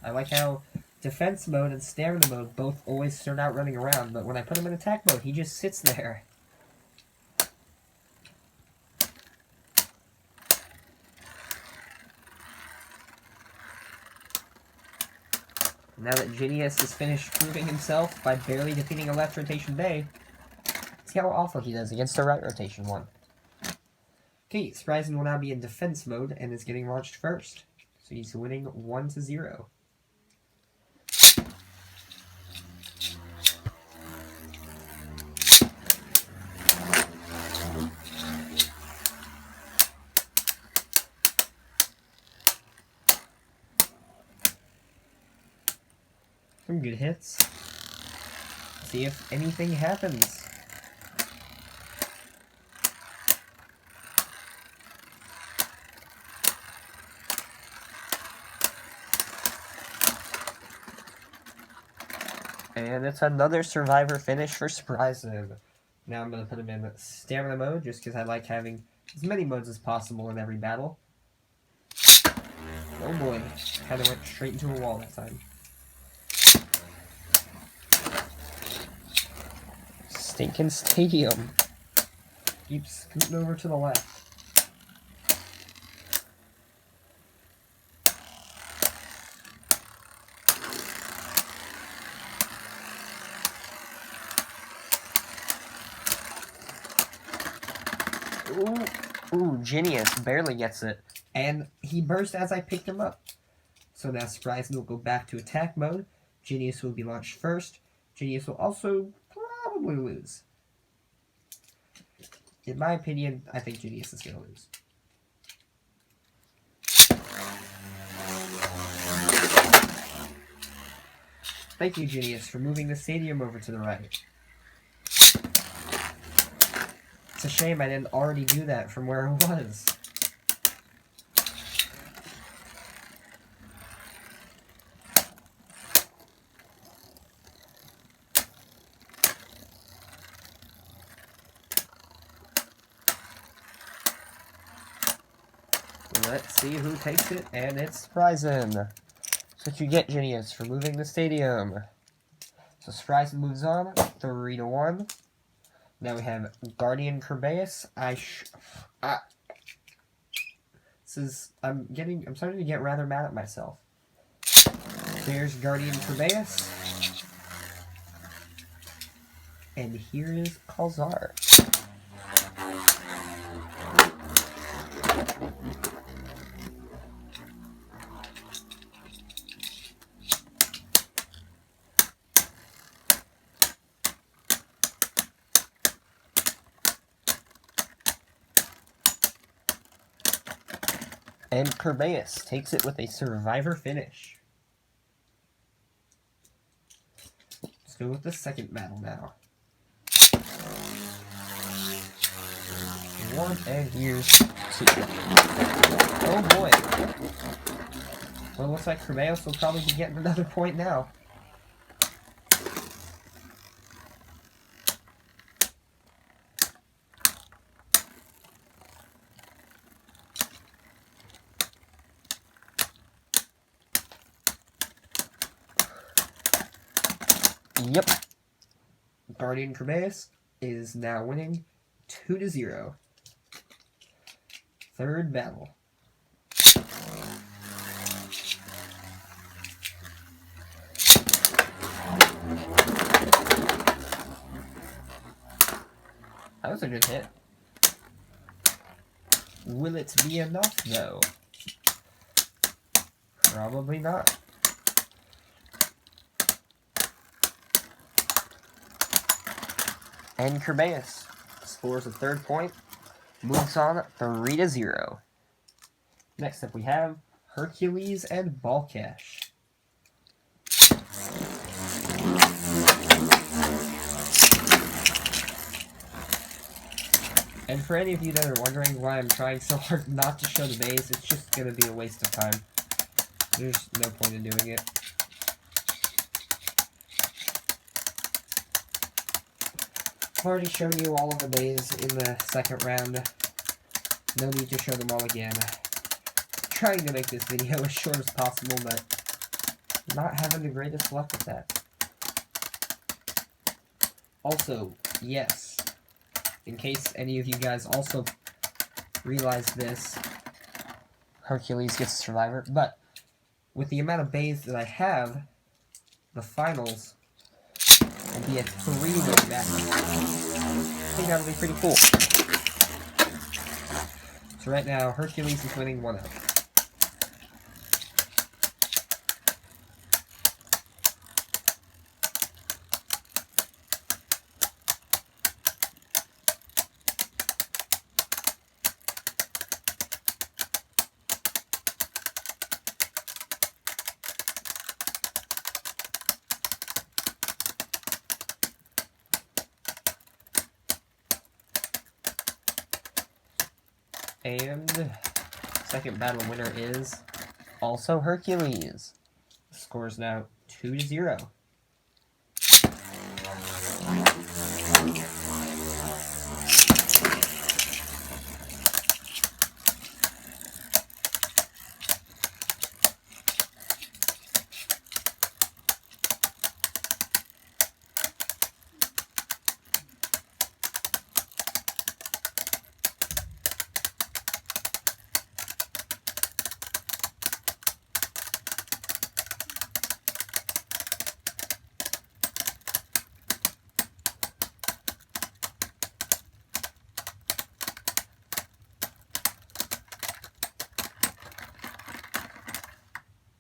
I like how defense mode and stamina mode both always start out running around, but when I put him in attack mode, he just sits there. Now that Genius has finished proving himself by barely defeating a left rotation Bay, see how awful he does against a right rotation one. Okay, Spryzen will now be in defense mode and is getting launched first. So he's winning 1-0. Some good hits. See if anything happens. And it's another Survivor finish for Spryzen. Now I'm going to put him in Stamina mode, just because I like having as many modes as possible in every battle. Oh boy, kind of went straight into a wall that time. Stinkin' Stadium. Keep scooting over to the left. Ooh, Genius barely gets it. And he burst as I picked him up. So now Spryzen will go back to attack mode. Genius will be launched first. Genius will also probably lose. In my opinion, I think Genius is going to lose. Thank you, Genius, for moving the stadium over to the right. It's a shame I didn't already do that from where it was. Let's see who takes it, and it's Spryzen. That's what you get, Genius, for moving the stadium. So Spryzen moves on, 3-1. Now we have Guardian Kerbeus. I'm starting to get rather mad at myself. There's Guardian Kerbeus. And here is Kalzar. And Kerbeus takes it with a Survivor finish. Let's go with the second battle now. One, and here's two. Oh boy. Well, it looks like Kerbeus will probably be getting another point now. Yep. Guardian Kerbeus is now winning 2-0. Third battle. That was a good hit. Will it be enough, though? Probably not. And Kerbeus scores a third point, moves on 3-0. Next up we have Hercules and Balkesh. And for any of you that are wondering why I'm trying so hard not to show the base, it's just going to be a waste of time. There's no point in doing it. I've already shown you all of the bays in the second round. No need to show them all again. Trying to make this video as short as possible, but not having the greatest luck with that. Also, yes, in case any of you guys also realize this, Hercules gets a Survivor, but with the amount of bays that I have, the finals will be a 3-way battle. I think that'll be pretty cool. So right now, Hercules is winning 1-0. And second battle winner is also Hercules. The score is now 2-0.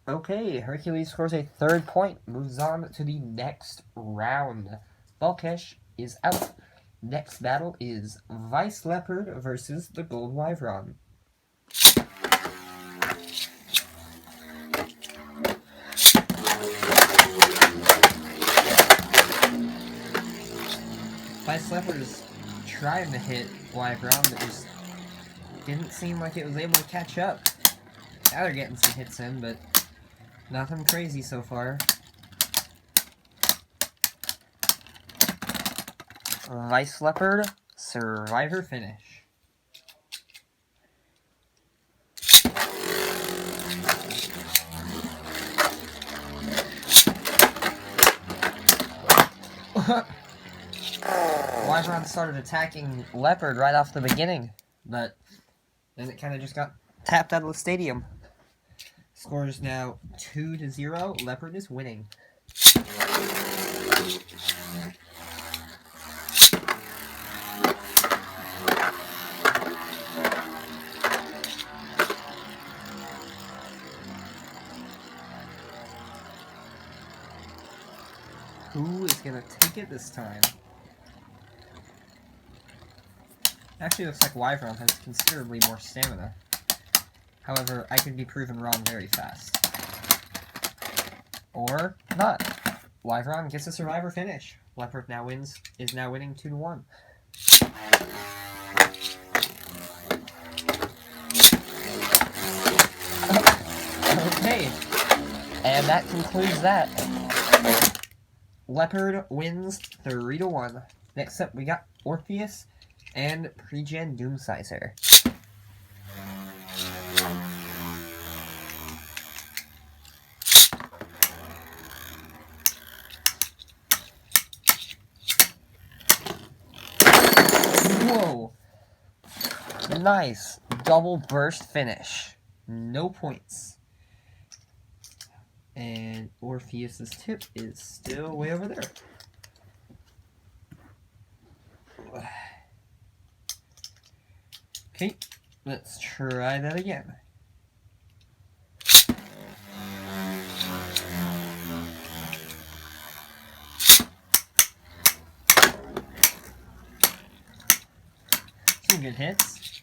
Okay, Hercules scores a third point, moves on to the next round. Balkesh is out. Next battle is Vice Leopard versus the Gold Wyvern. Vice Leopard is trying to hit Wyvern, but just didn't seem like it was able to catch up. Now they're getting some hits in, but nothing crazy so far. Vice Leopard, Survivor finish. Wyvern started attacking Leopard right off the beginning, but then it kind of just got tapped out of the stadium. Score is now 2-0. Leopard is winning. gonna take it this time. Actually, looks like Wyvern has considerably more stamina. However, I could be proven wrong very fast. Or not. Wyvern gets a survivor finish. Leopard now is now winning 2-1. Okay. And that concludes that. Leopard wins 3-1. Next up, we got Orpheus and Pregen Doomsizer. Whoa! Nice. Double burst finish. No points. And Orpheus's tip is still way over there. Okay, let's try that again. Some good hits.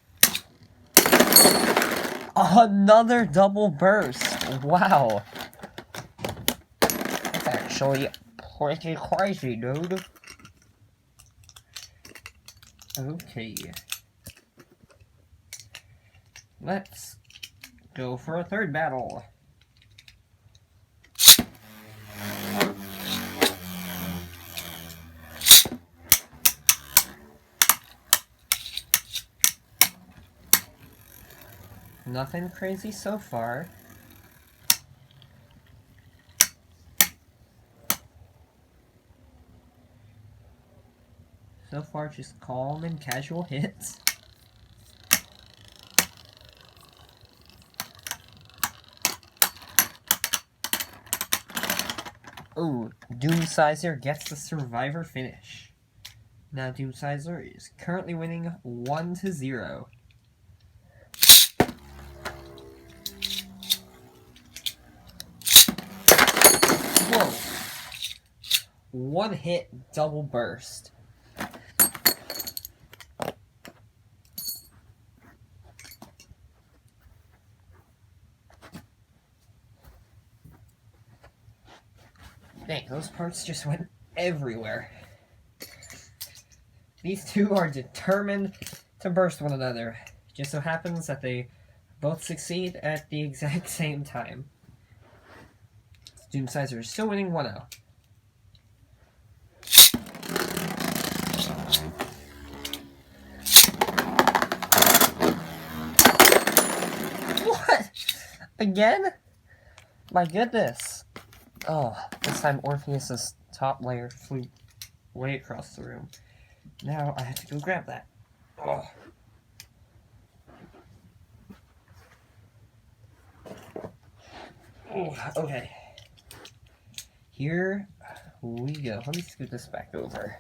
Another double burst. Wow. That's actually pretty crazy, dude. Okay. Let's go for a third battle. Nothing crazy so far. So far, just calm and casual hits. Ooh, Doomsizer gets the survivor finish. Now Doomsizer is currently winning 1-0. Whoa. One hit double burst. Dang, those parts just went everywhere. These two are determined to burst one another. Just so happens that they both succeed at the exact same time. Doomsizer is still winning 1-0. What? Again? My goodness. Oh, this time Orpheus's top layer flew way across the room. Now I have to go grab that. Oh. Oh, okay. Here we go. Let me scoot this back over.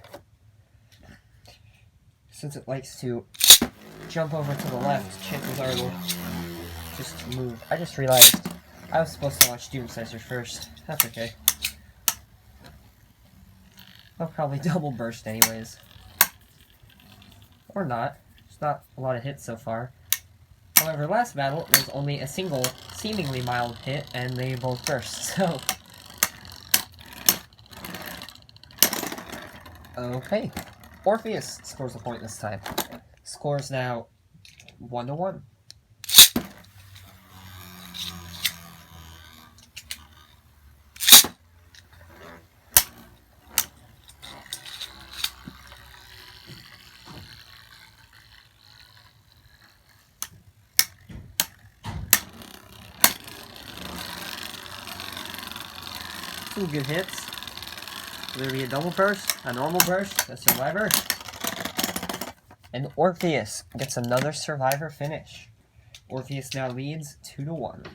Since it likes to jump over to the left, chances are it'll just move. I just realized I was supposed to watch Doomsizer first. That's okay. I'll probably double burst anyways. Or not. There's not a lot of hits so far. However, last battle, it was only a single, seemingly mild hit, and they both burst, so... Okay. Orpheus scores a point this time. Scores now 1-1. Two good hits. Will there be a double burst, a normal burst, a survivor? And Orpheus gets another survivor finish. Orpheus now leads 2-1.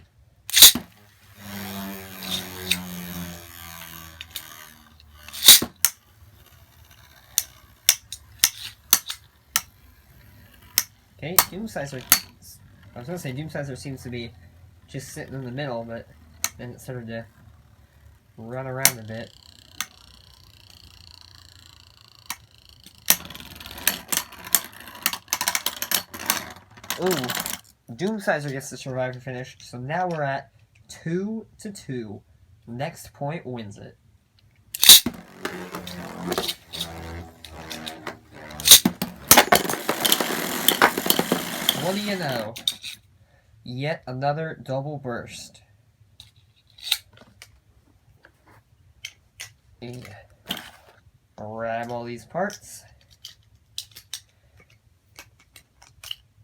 Okay, Doomsizer. I was gonna say Doomsizer seems to be just sitting in the middle, but then it started to run around a bit. Ooh, Doomsizer gets the survivor finish, so now we're at 2-2. Next point wins it. What do you know? Yet another double burst. Yeah. Grab all these parts.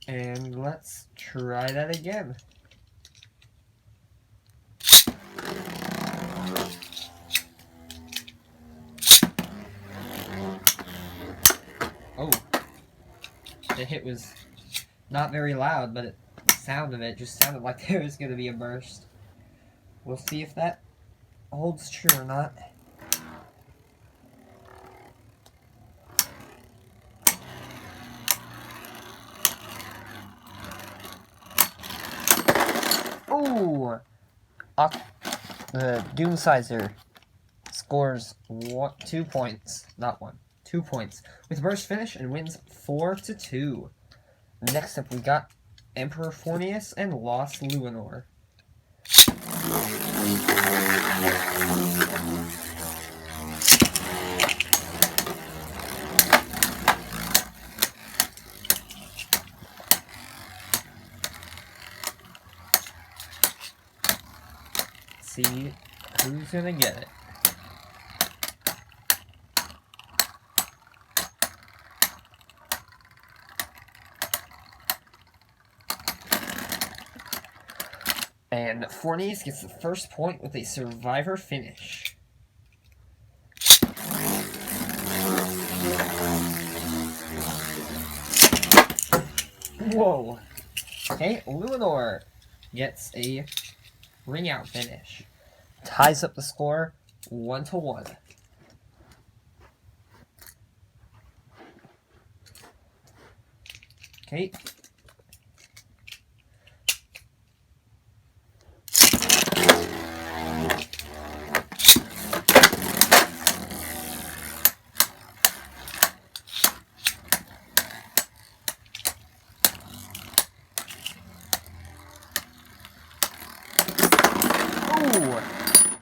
And let's try that again. Oh. The hit was not very loud, but the sound of it just sounded like there was going to be a burst. We'll see if that holds true or not. Ooh! The Doomsizer scores 2 points. Not 1. 2 points. With burst finish and wins 4-2. Next up we got Emperor Forneus and Lost Luinor. See who's gonna get it. And Forneus gets the first point with a survivor finish. Whoa. Okay, Luinor gets a ring out finish. Ties up the score 1-1. Okay.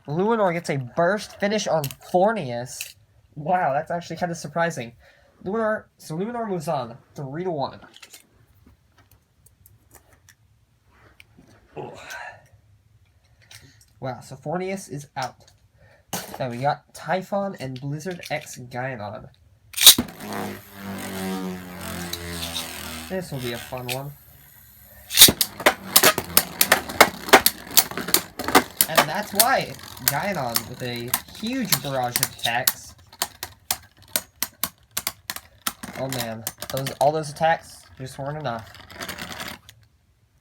Luinor gets a burst finish on Forneus. Wow, that's actually kind of surprising. Luinor moves on 3-1. Wow, so Forneus is out. Now we got Typhon and Blizzard X Gaianon. This will be a fun one. And that's why Gaianon with a huge barrage of attacks. Oh man, all those attacks just weren't enough.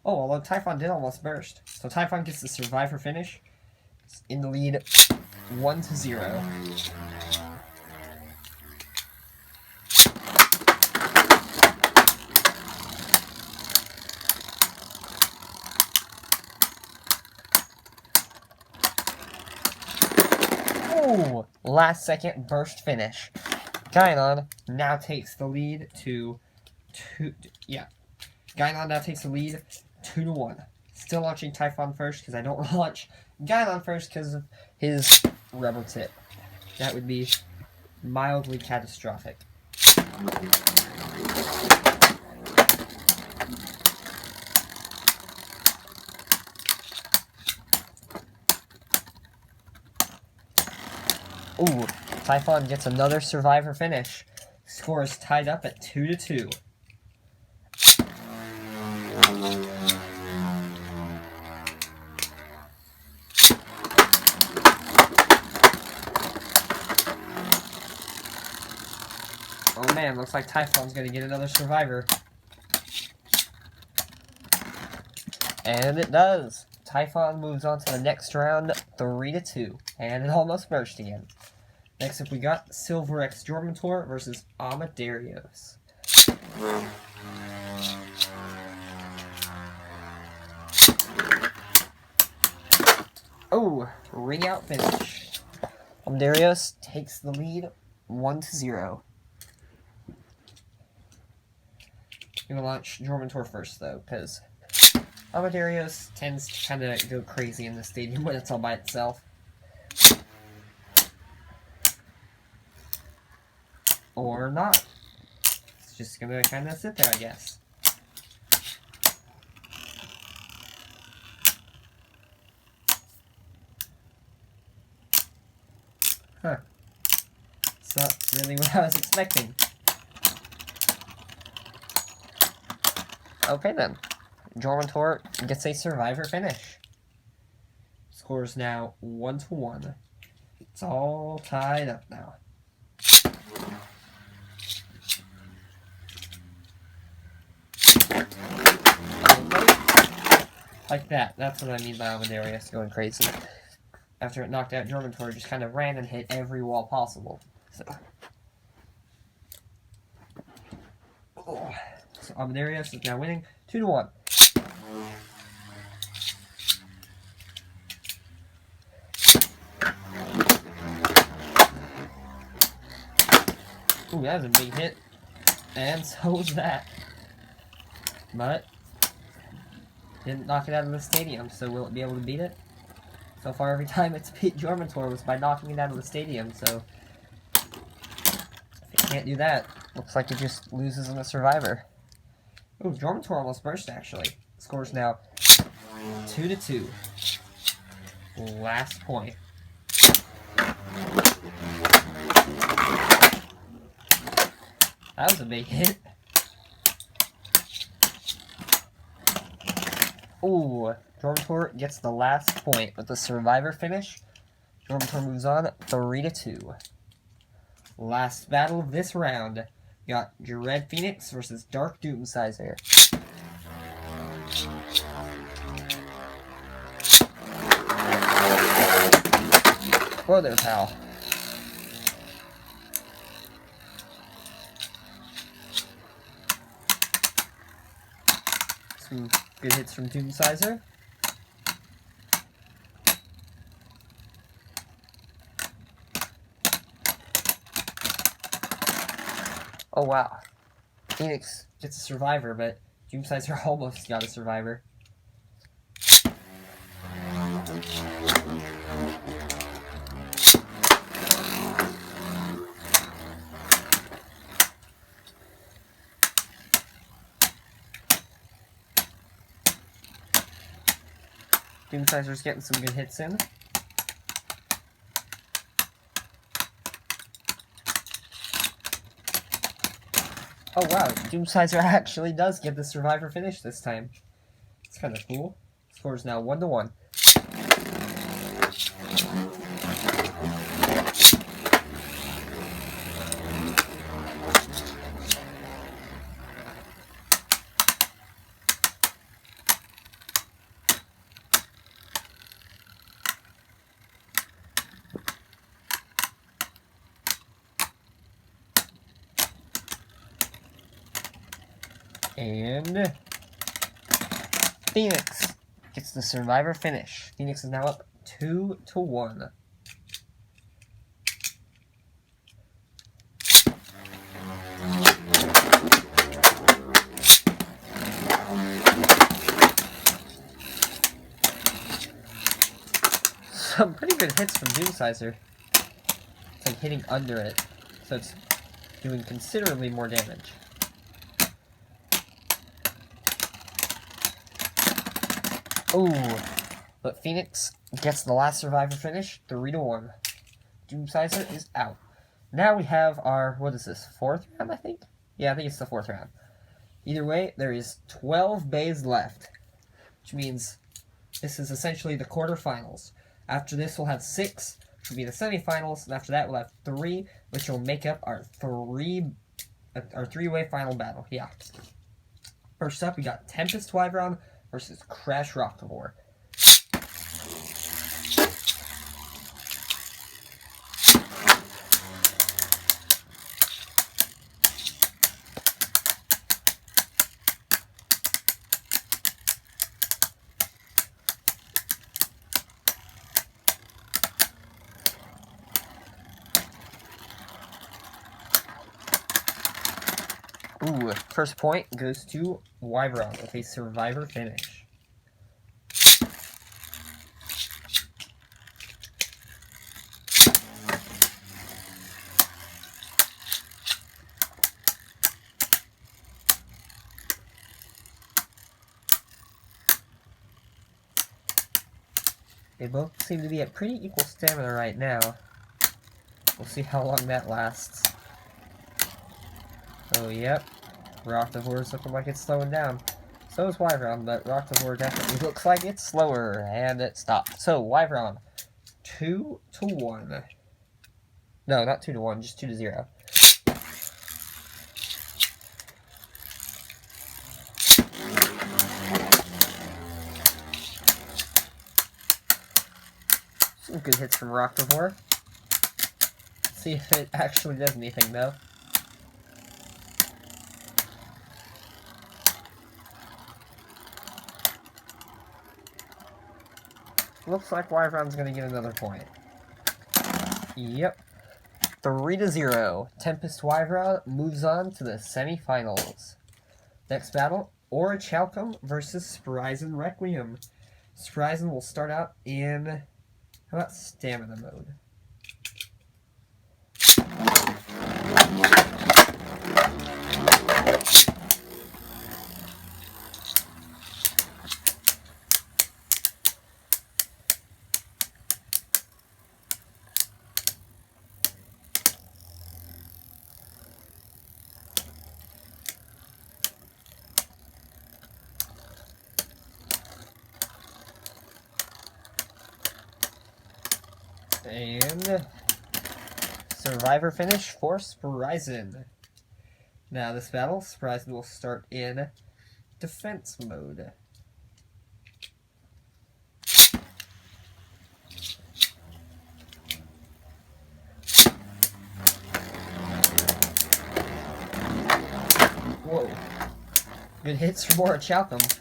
Oh, although Typhon did almost burst. So Typhon gets the survivor finish. It's in the lead 1-0. Ooh, last second burst finish. Gaianon now takes the lead to 2. Yeah, Gaianon now takes the lead 2-1. Still launching Typhon first because I don't launch Gaianon first because of his rubber tip. That would be mildly catastrophic. Ooh, Typhon gets another survivor finish. Score is tied up at 2-2. Oh man, looks like Typhon's gonna get another survivor. And it does. Typhon moves on to the next round, 3-2. And it almost burst again. Next up we got Silver X Jormuntor versus Amadarios. Oh, ring out finish. Amadarios takes the lead 1-0. gonna launch Jormuntor first, though, because Amadarios tends to kind of go crazy in the stadium when it's all by itself. Or not. It's just gonna kind of sit there, I guess. Huh. It's not really what I was expecting. Okay then. Jormuntor gets a survivor finish. Score is now 1-1. It's all tied up now. Like that. That's what I mean by Amadarios going crazy. After it knocked out Jormuntor, it just kind of ran and hit every wall possible. So Amadarios is now winning 2-1. Ooh, that was a big hit. And so was that. But didn't knock it out of the stadium, so will it be able to beat it? So far, every time it's beat Jormuntor was by knocking it out of the stadium, so if it can't do that, looks like it just loses in the survivor. Ooh, Jormuntor almost burst, actually. Score's now 2-2. Last point. That was a big hit. Ooh, Jormuntor gets the last point with the survivor finish. Jormuntor moves on 3-2. Last battle of this round. We got Dread Phoenix versus Dark Doomsizer. Whoa there, pal. Some good hits from Doomsizer. Oh wow. Phoenix gets a survivor, but Doomsizer almost got a survivor. Doomsizer's getting some good hits in. Oh wow, Doomsizer actually does get the survivor finish this time. It's kind of cool. Score is now 1-1. And Phoenix gets the survivor finish. Phoenix is now up 2-1. Some pretty good hits from Doomsizer. It's like hitting under it, so it's doing considerably more damage. Ooh, but Phoenix gets the last survivor finish, 3-1. Doomsizer is out. Now we have our, what is this, 4th round, I think? Yeah, I think it's the 4th round. Either way, there is 12 bays left, which means this is essentially the quarterfinals. After this, we'll have 6, which will be the semifinals, and after that, we'll have 3, which will make up our three-way final battle. Yeah. First up, we got Tempest Wyvern versus Crash Rockivore. Ooh, first point goes to Wyvern with a Survivor finish. They both seem to be at pretty equal stamina right now. We'll see how long that lasts. Oh, yep. Rocktavor looking like it's slowing down. So is Wyvern, but Rocktavor definitely looks like it's slower, and it stopped. So, Wyvern, 2-1. No, not 2-1, just 2-0. Some good hits from Rocktavor. See if it actually does anything, though. Looks like Wyvern's gonna get another point. Yep. 3-0. Tempest Wyvern moves on to the semifinals. Next battle, Orichalcum versus Spryzen Requiem. Spryzen will start out in, how about Stamina mode? And Survivor finish for Spryzen. Now this battle, Spryzen will start in defense mode. Whoa. Good hits from Orichalcum.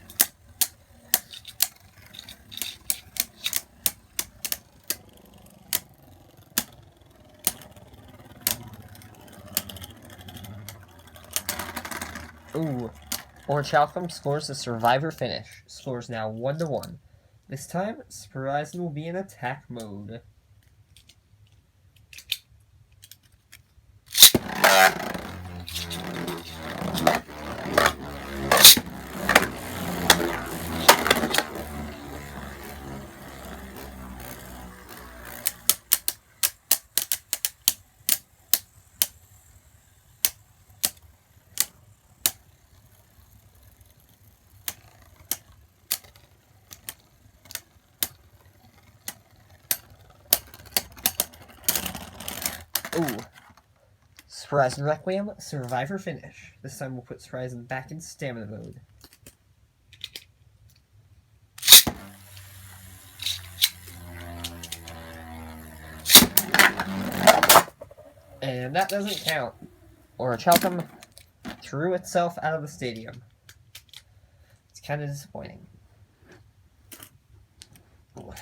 Ooh. Orichalcum scores a Survivor finish. Scores now 1-1. This time, Spryzen will be in attack mode. Ooh. Spryzen Requiem, Survivor finish. This time we'll put Spryzen back in stamina mode. And that doesn't count. Orichalcum threw itself out of the stadium. It's kind of disappointing. Ooh.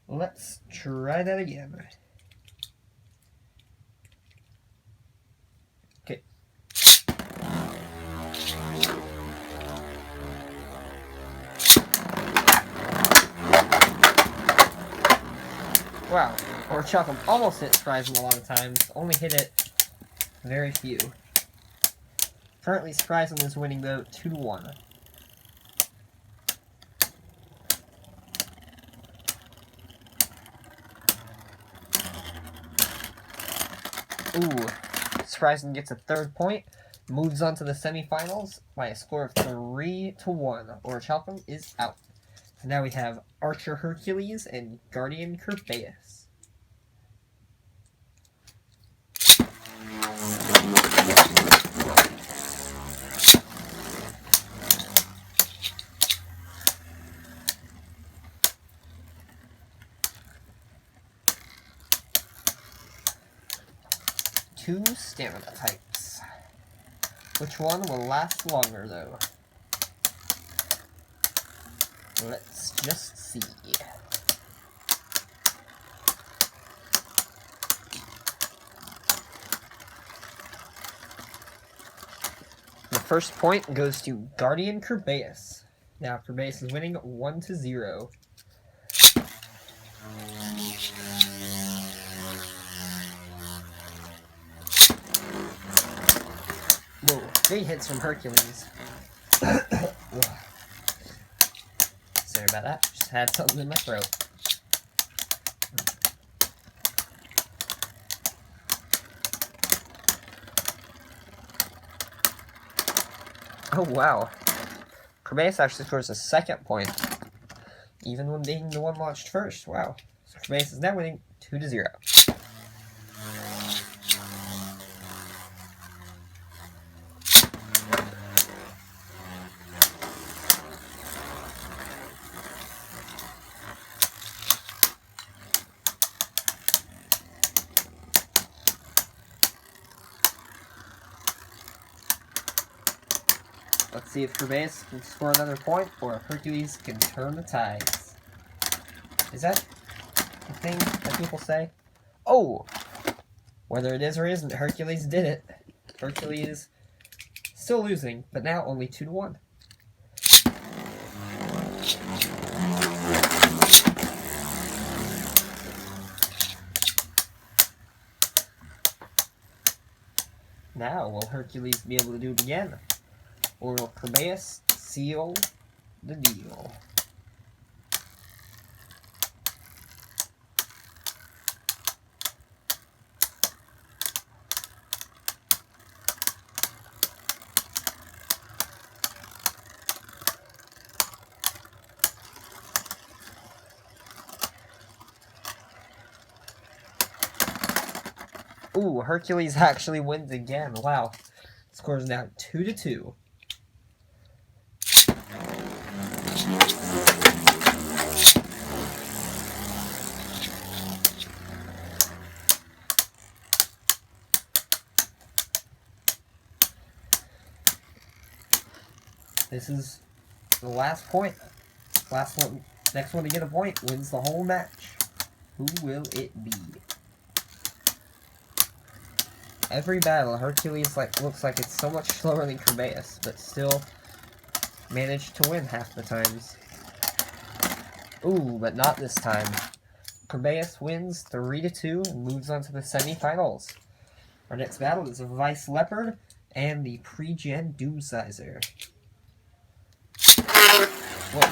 Let's try that again. Okay. Wow. Orichalcum almost hit Spryzen a lot of times, only hit it very few. Currently, Spryzen is winning though 2-1. Ooh, Spryzen gets a third point, moves on to the semifinals by a score of 3-1. Orichalcum is out. So now we have Archer Hercules and Guardian Kerbeus. Two stamina types. Which one will last longer, though? Let's just see. first point goes to Guardian Kerbeus. Now Kerbeus is winning 1-0. Whoa, big hits from Hercules. Sorry about that. Just had something in my throat. Oh wow. Kerbeus actually scores a second point, even when being the one launched first. Wow. So Kerbeus is now winning 2-0. Let's see if Kerbeus can score another point, or if Hercules can turn the tides. Is that the thing that people say? Oh! Whether it is or isn't, Hercules did it. Hercules still losing, but now only 2-1. Now, will Hercules be able to do it again? Or will Kerbeus seal the deal? Ooh, Hercules actually wins again. Wow. Score is now 2-2. This is the last point. Last one, next one to get a point wins the whole match. Who will it be? Every battle, Hercules looks like it's so much slower than Kerbeus, but still managed to win half the times. Ooh, but not this time. Kerbeus wins 3-2 and moves on to the semifinals. Our next battle is Vice Leopard and the Pre-Gen Doomsizer. Whoa.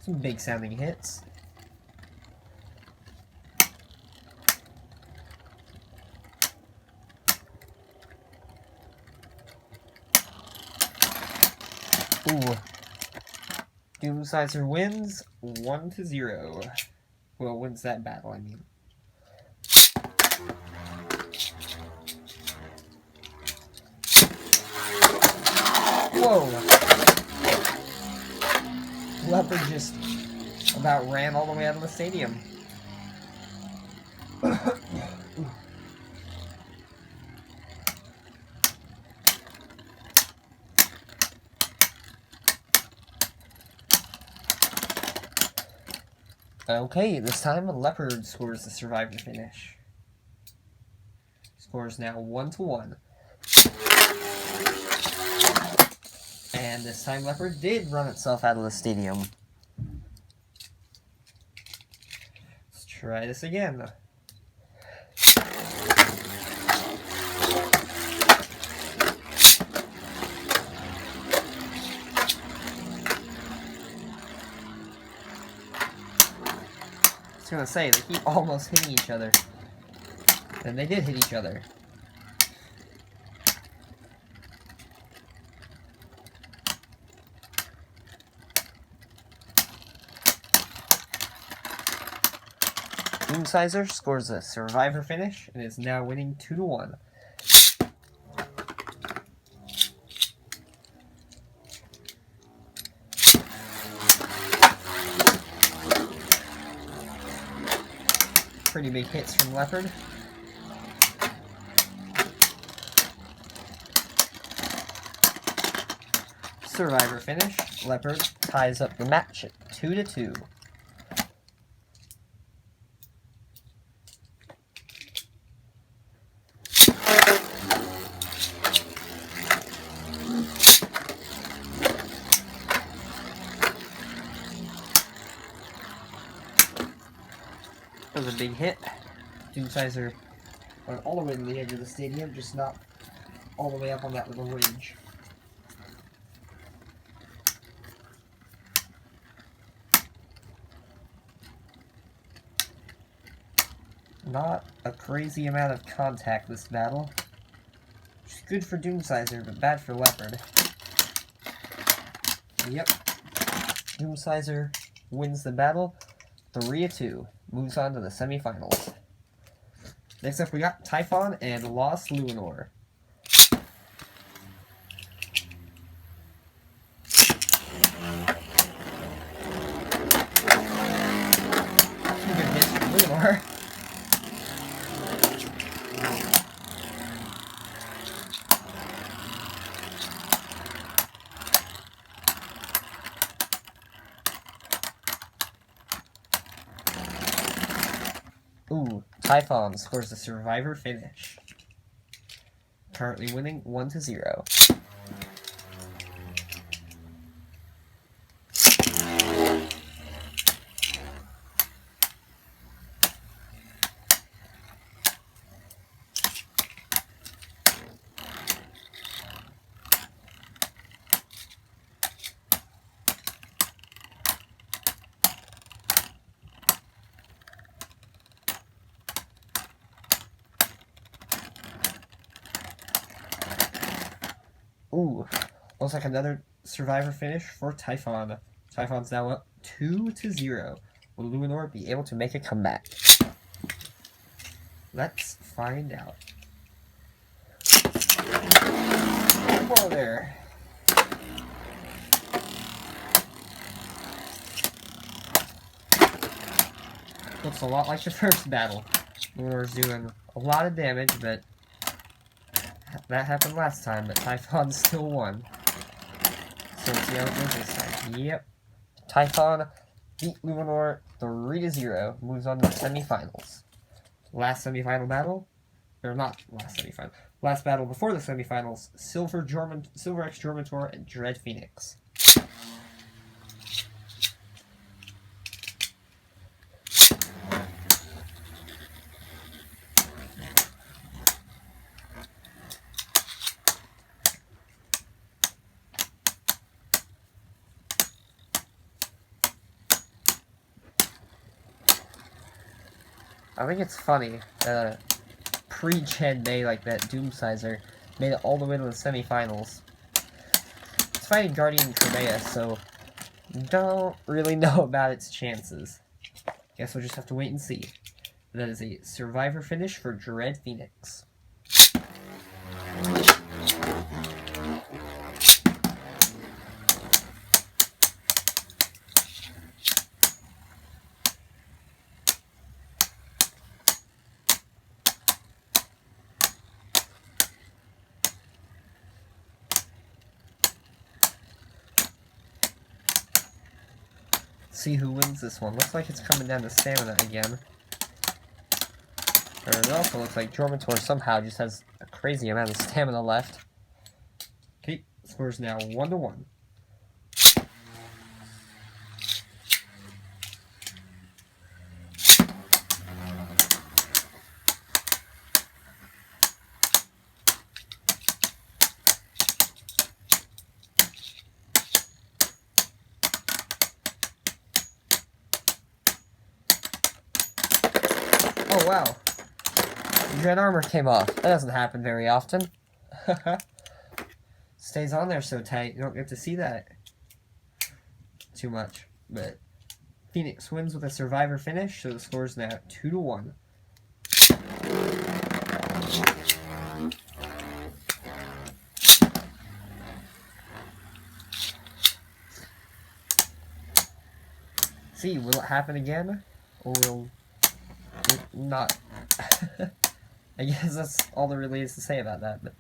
Some big sounding hits. Ooh. Doomsizer wins 1-0. Well, wins that battle, I mean. Whoa! Leopard just about ran all the way out of the stadium. Okay, this time Leopard scores the survivor finish. Score is now 1-1. And this time Leopard did run itself out of the stadium. Let's try this again. I was gonna say, they keep almost hitting each other. And they did hit each other. Doomsizer scores a survivor finish and is now winning 2-1. Pretty big hits from Leopard. Survivor finish. Leopard ties up the match at 2-2. That was a big hit. Doomsizer went all the way to the edge of the stadium, just not all the way up on that little ridge. Not a crazy amount of contact this battle. Which is good for Doomsizer, but bad for Leopard. Yep. Doomsizer wins the battle 3-2. Moves on to the semifinals. Next up we got Typhon and Lost Luinor. Two good hits from Luinor. Ooh, Typhon scores the Survivor finish. Currently winning 1-0. Ooh, looks like another Survivor finish for Typhon. Typhon's now up 2-0. Will Luinor be able to make a comeback? Let's find out. Whoa there. Looks a lot like the first battle. Luinor's doing a lot of damage, but that happened last time, but Typhon still won. So let's see how it goes this time. Yep. Typhon beat Luinor 3-0. Moves on to the semifinals. Last semifinal battle? Or not last semifinal. Last battle before the semifinals. Silver X Jormator and Dread Phoenix. I think it's funny that a pre-gen day like that, Doomsizer, made it all the way to the semifinals. It's fighting Guardian Tremea, so don't really know about its chances. Guess we'll just have to wait and see. That is a Survivor finish for Dread Phoenix. See who wins this one. Looks like it's coming down to stamina again. Or it also looks like Jormator somehow just has a crazy amount of stamina left. Okay, score's now 1-1. Oh wow, Dread armor came off. That doesn't happen very often. Stays on there so tight, you don't get to see that too much. But Phoenix wins with a Survivor finish, so the score is now 2-1. See, will it happen again? Or will it not? I guess that's all there really is to say about that, but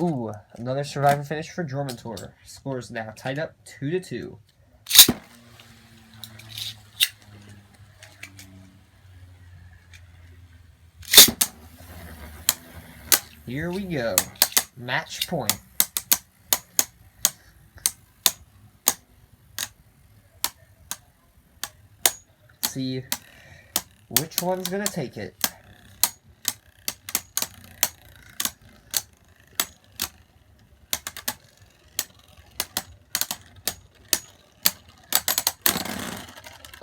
Ooh, another survivor finish for Dormantor. Score is now tied up 2-2. Here we go. Match point. See which one's gonna take it.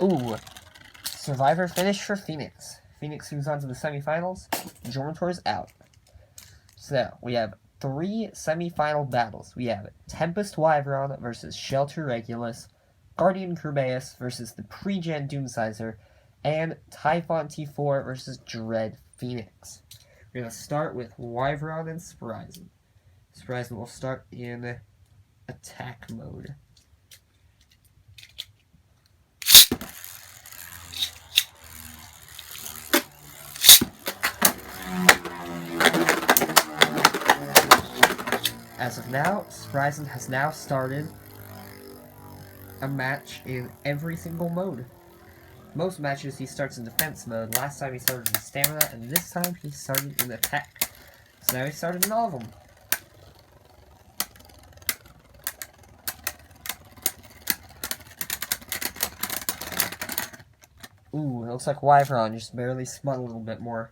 Ooh, survivor finish for Phoenix. Phoenix moves on to the semifinals. Dormantor's out. So, we have 3 semifinal battles. We have Tempest Wyvern versus Shelter Regulus, Guardian Kerbeus versus the Pre-Gen Doomsizer, and Typhon T4 versus Dread Phoenix. We're going to start with Wyvern and Spryzen. Spryzen will start in attack mode. As of now, Spryzen has now started a match in every single mode. Most matches he starts in defense mode. Last time he started in stamina, and this time he started in attack. So now he started in all of them. Ooh, it looks like Wyvern just barely spun a little bit more.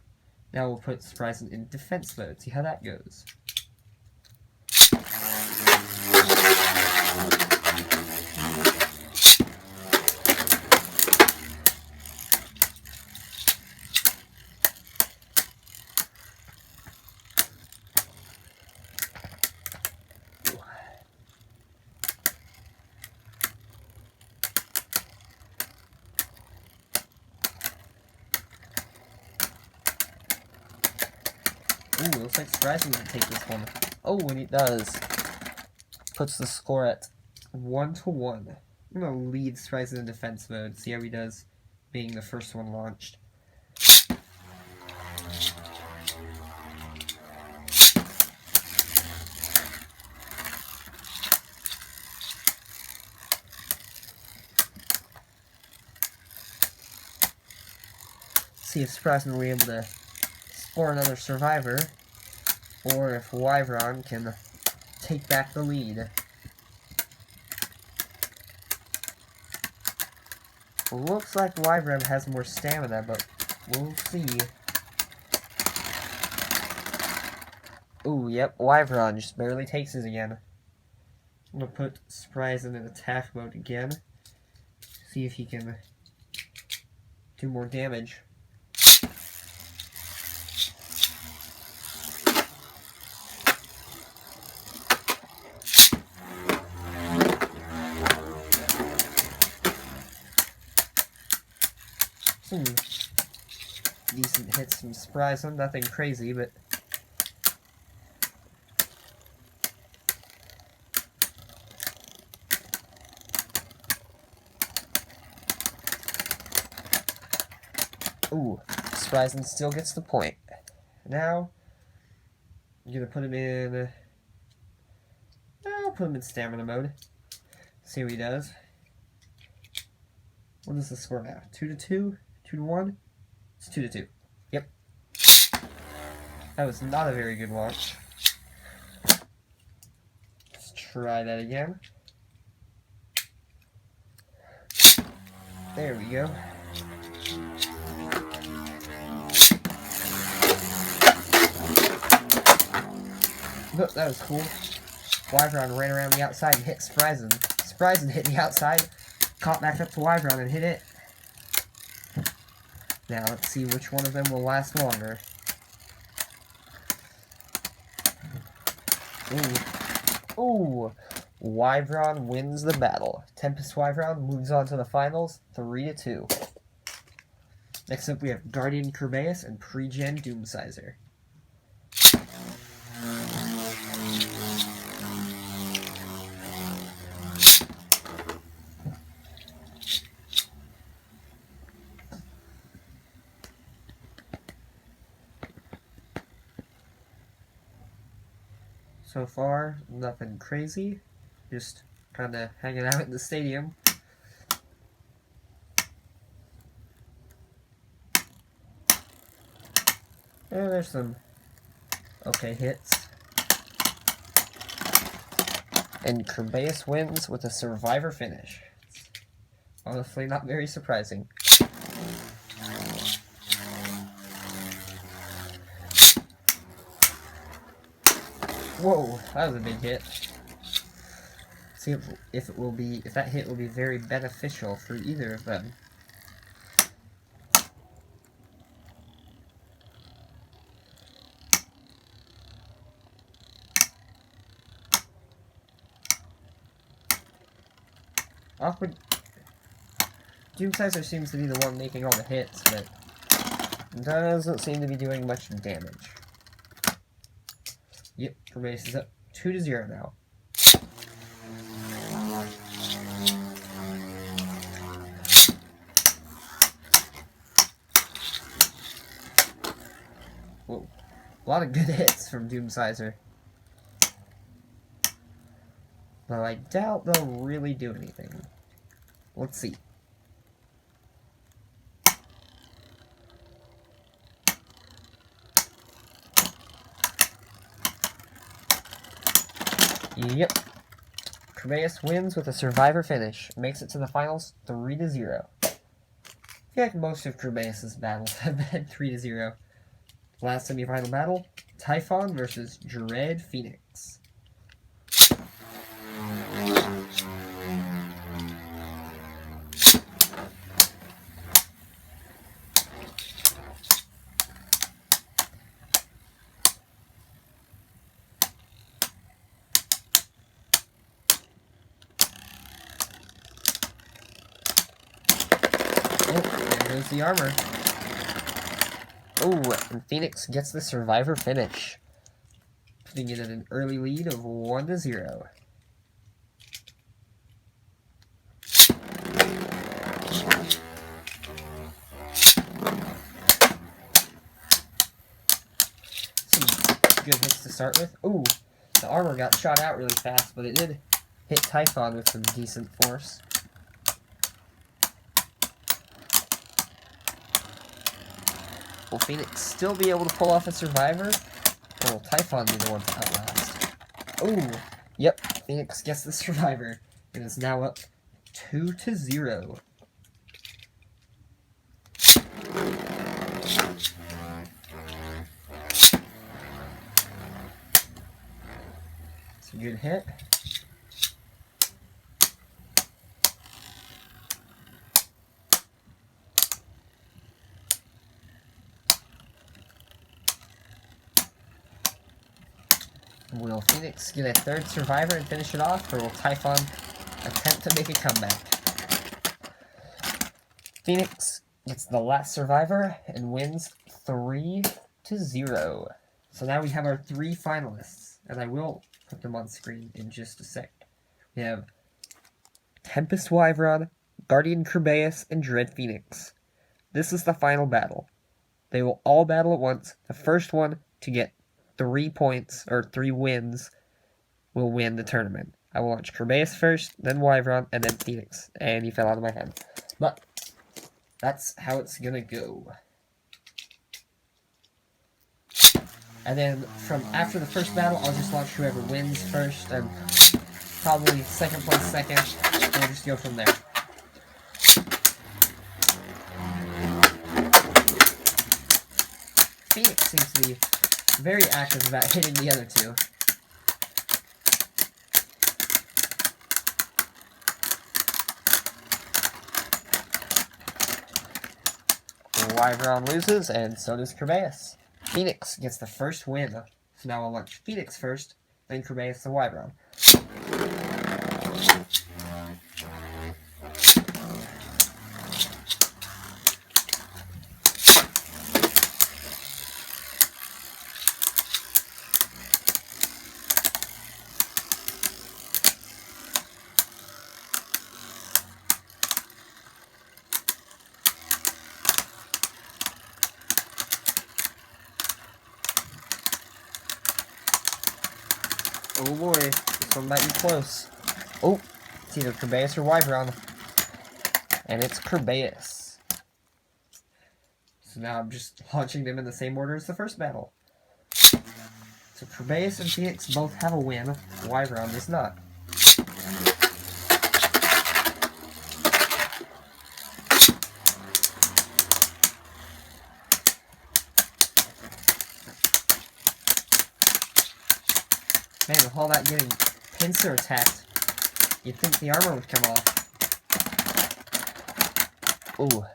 Now we'll put Spryzen in defense mode, see how that goes. Ooh, looks like Spryzen can take this one. Oh, and it does. Puts the score at 1-1. I'm gonna lead Spryzen in defense mode, see how he does being the first one launched. See if Spryzen will be able to score another survivor, or if Wyvern can take back the lead. Looks like Wyvern has more stamina, but we'll see. Ooh, yep, Wyvern just barely takes it again. I'm gonna put Spryzen in attack mode again. See if he can do more damage. Some decent hits from Spryzen, nothing crazy, but ooh, Spryzen still gets the point. Now, I'm gonna put him in. I'll put him in stamina mode. See what he does. What is the score now? 2-2? 2-1? It's 2-2. Yep. That was not a very good launch. Let's try that again. There we go. Oh, that was cool. Wyvern ran around the outside and hit Spryzen. Spryzen hit the outside, caught back up to Wyvern and hit it. Now let's see which one of them will last longer. Ooh. Ooh. Wyvern wins the battle. Tempest Wyvern moves on to the finals, 3-2. Next up we have Guardian Kerbeus and Pre-Gen Doomsizer. So far, nothing crazy. Just kind of hanging out in the stadium. And there's some okay hits. And Kerbeus wins with a survivor finish. Honestly, not very surprising. Whoa, that was a big hit. See if that hit will be very beneficial for either of them. Awkward. Doomsizer seems to be the one making all the hits, but doesn't seem to be doing much damage. Yep, Kerbeus is up 2-0 now. Whoa, a lot of good hits from Doomsizer. But I doubt they'll really do anything. Let's see. Yep. Kerbeus wins with a survivor finish. Makes it to the finals 3-0. I feel like most of Kerbeus' battles have been 3-0. Last semifinal battle, Typhon versus Dread Phoenix. Oh, there goes the armor. Oh, and Phoenix gets the survivor finish, putting it at an early lead of 1-0. Some good hits to start with. Ooh, the armor got shot out really fast, but it did hit Typhon with some decent force. Will Phoenix still be able to pull off a survivor? Or will Typhon be the one to outlast? Ooh, yep, Phoenix gets the survivor. It is now up 2-0. It's a good hit. Will Phoenix get a third survivor and finish it off, or will Typhon attempt to make a comeback? Phoenix gets the last survivor and wins 3-0. So now we have our 3 finalists, and I will put them on screen in just a sec. We have Tempest Wyvern, Guardian Kerbeus, and Dread Phoenix. This is the final battle. They will all battle at once. The first one to get 3 points, or 3 wins, will win the tournament. I will launch Kerbeus first, then Wyvern, and then Phoenix. And he fell out of my hand. But that's how it's gonna go. And then from after the first battle, I'll just launch whoever wins first, and probably second place second, and we'll just go from there. Phoenix seems to be very active about hitting the other 2. Wyvern loses, and so does Kerbeus. Phoenix gets the first win. So now I'll launch Phoenix first, then Kerbeus the Wyvern. Oh boy, this one might be close. Oh, it's either Kerbeus or Wyvern. And it's Kerbeus. So now I'm just launching them in the same order as the first battle. So Kerbeus and Phoenix both have a win. Wyvern does not. Man, with all that getting pincer attacked, you'd think the armor would come off. Ooh,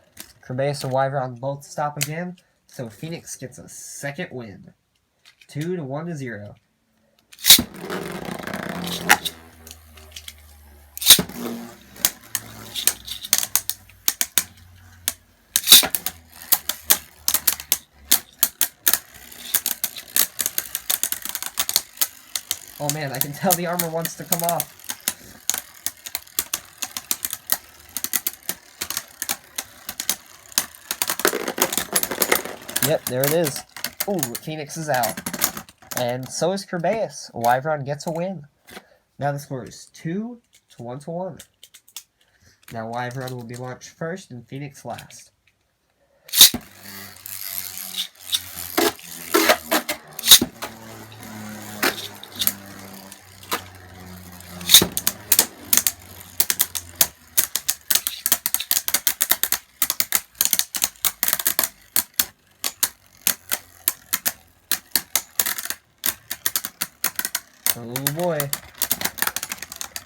Kerbeus and Wyvern both stop again, so Phoenix gets a second win. 2 to 1 to 0. Oh man, I can tell the armor wants to come off. Yep, there it is. Ooh, Phoenix is out. And so is Kerbeus. Wyvern gets a win. Now the score is 2 to 1 to 1. Now Wyvern will be launched first and Phoenix last. Oh boy.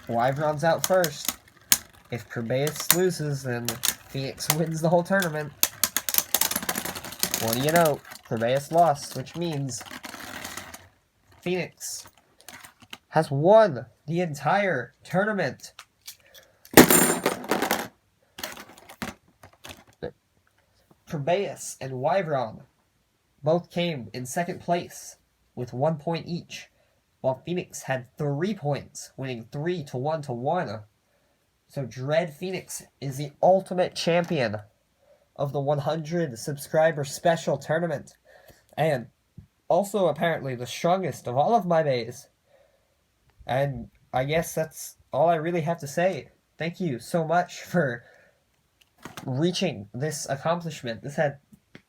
Wyvern's out first. If Kerbeus loses, then Phoenix wins the whole tournament. What do you know? Kerbeus lost, which means Phoenix has won the entire tournament. Kerbeus and Wyvern both came in second place with 1 point each, while Phoenix had 3 points, winning 3 to 1 to 1. So Dread Phoenix is the ultimate champion of the 100 subscriber special tournament, and also apparently the strongest of all of my bays. And I guess that's all I really have to say. Thank you so much for reaching this accomplishment. This had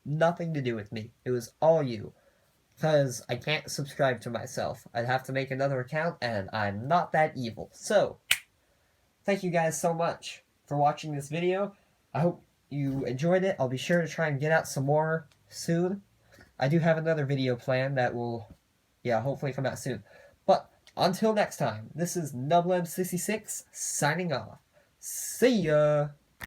nothing to do with me. It was all you. Because I can't subscribe to myself. I'd have to make another account, and I'm not that evil. So, thank you guys so much for watching this video. I hope you enjoyed it. I'll be sure to try and get out some more soon. I do have another video planned that will, hopefully come out soon. But, until next time, this is NubLem66 signing off. See ya!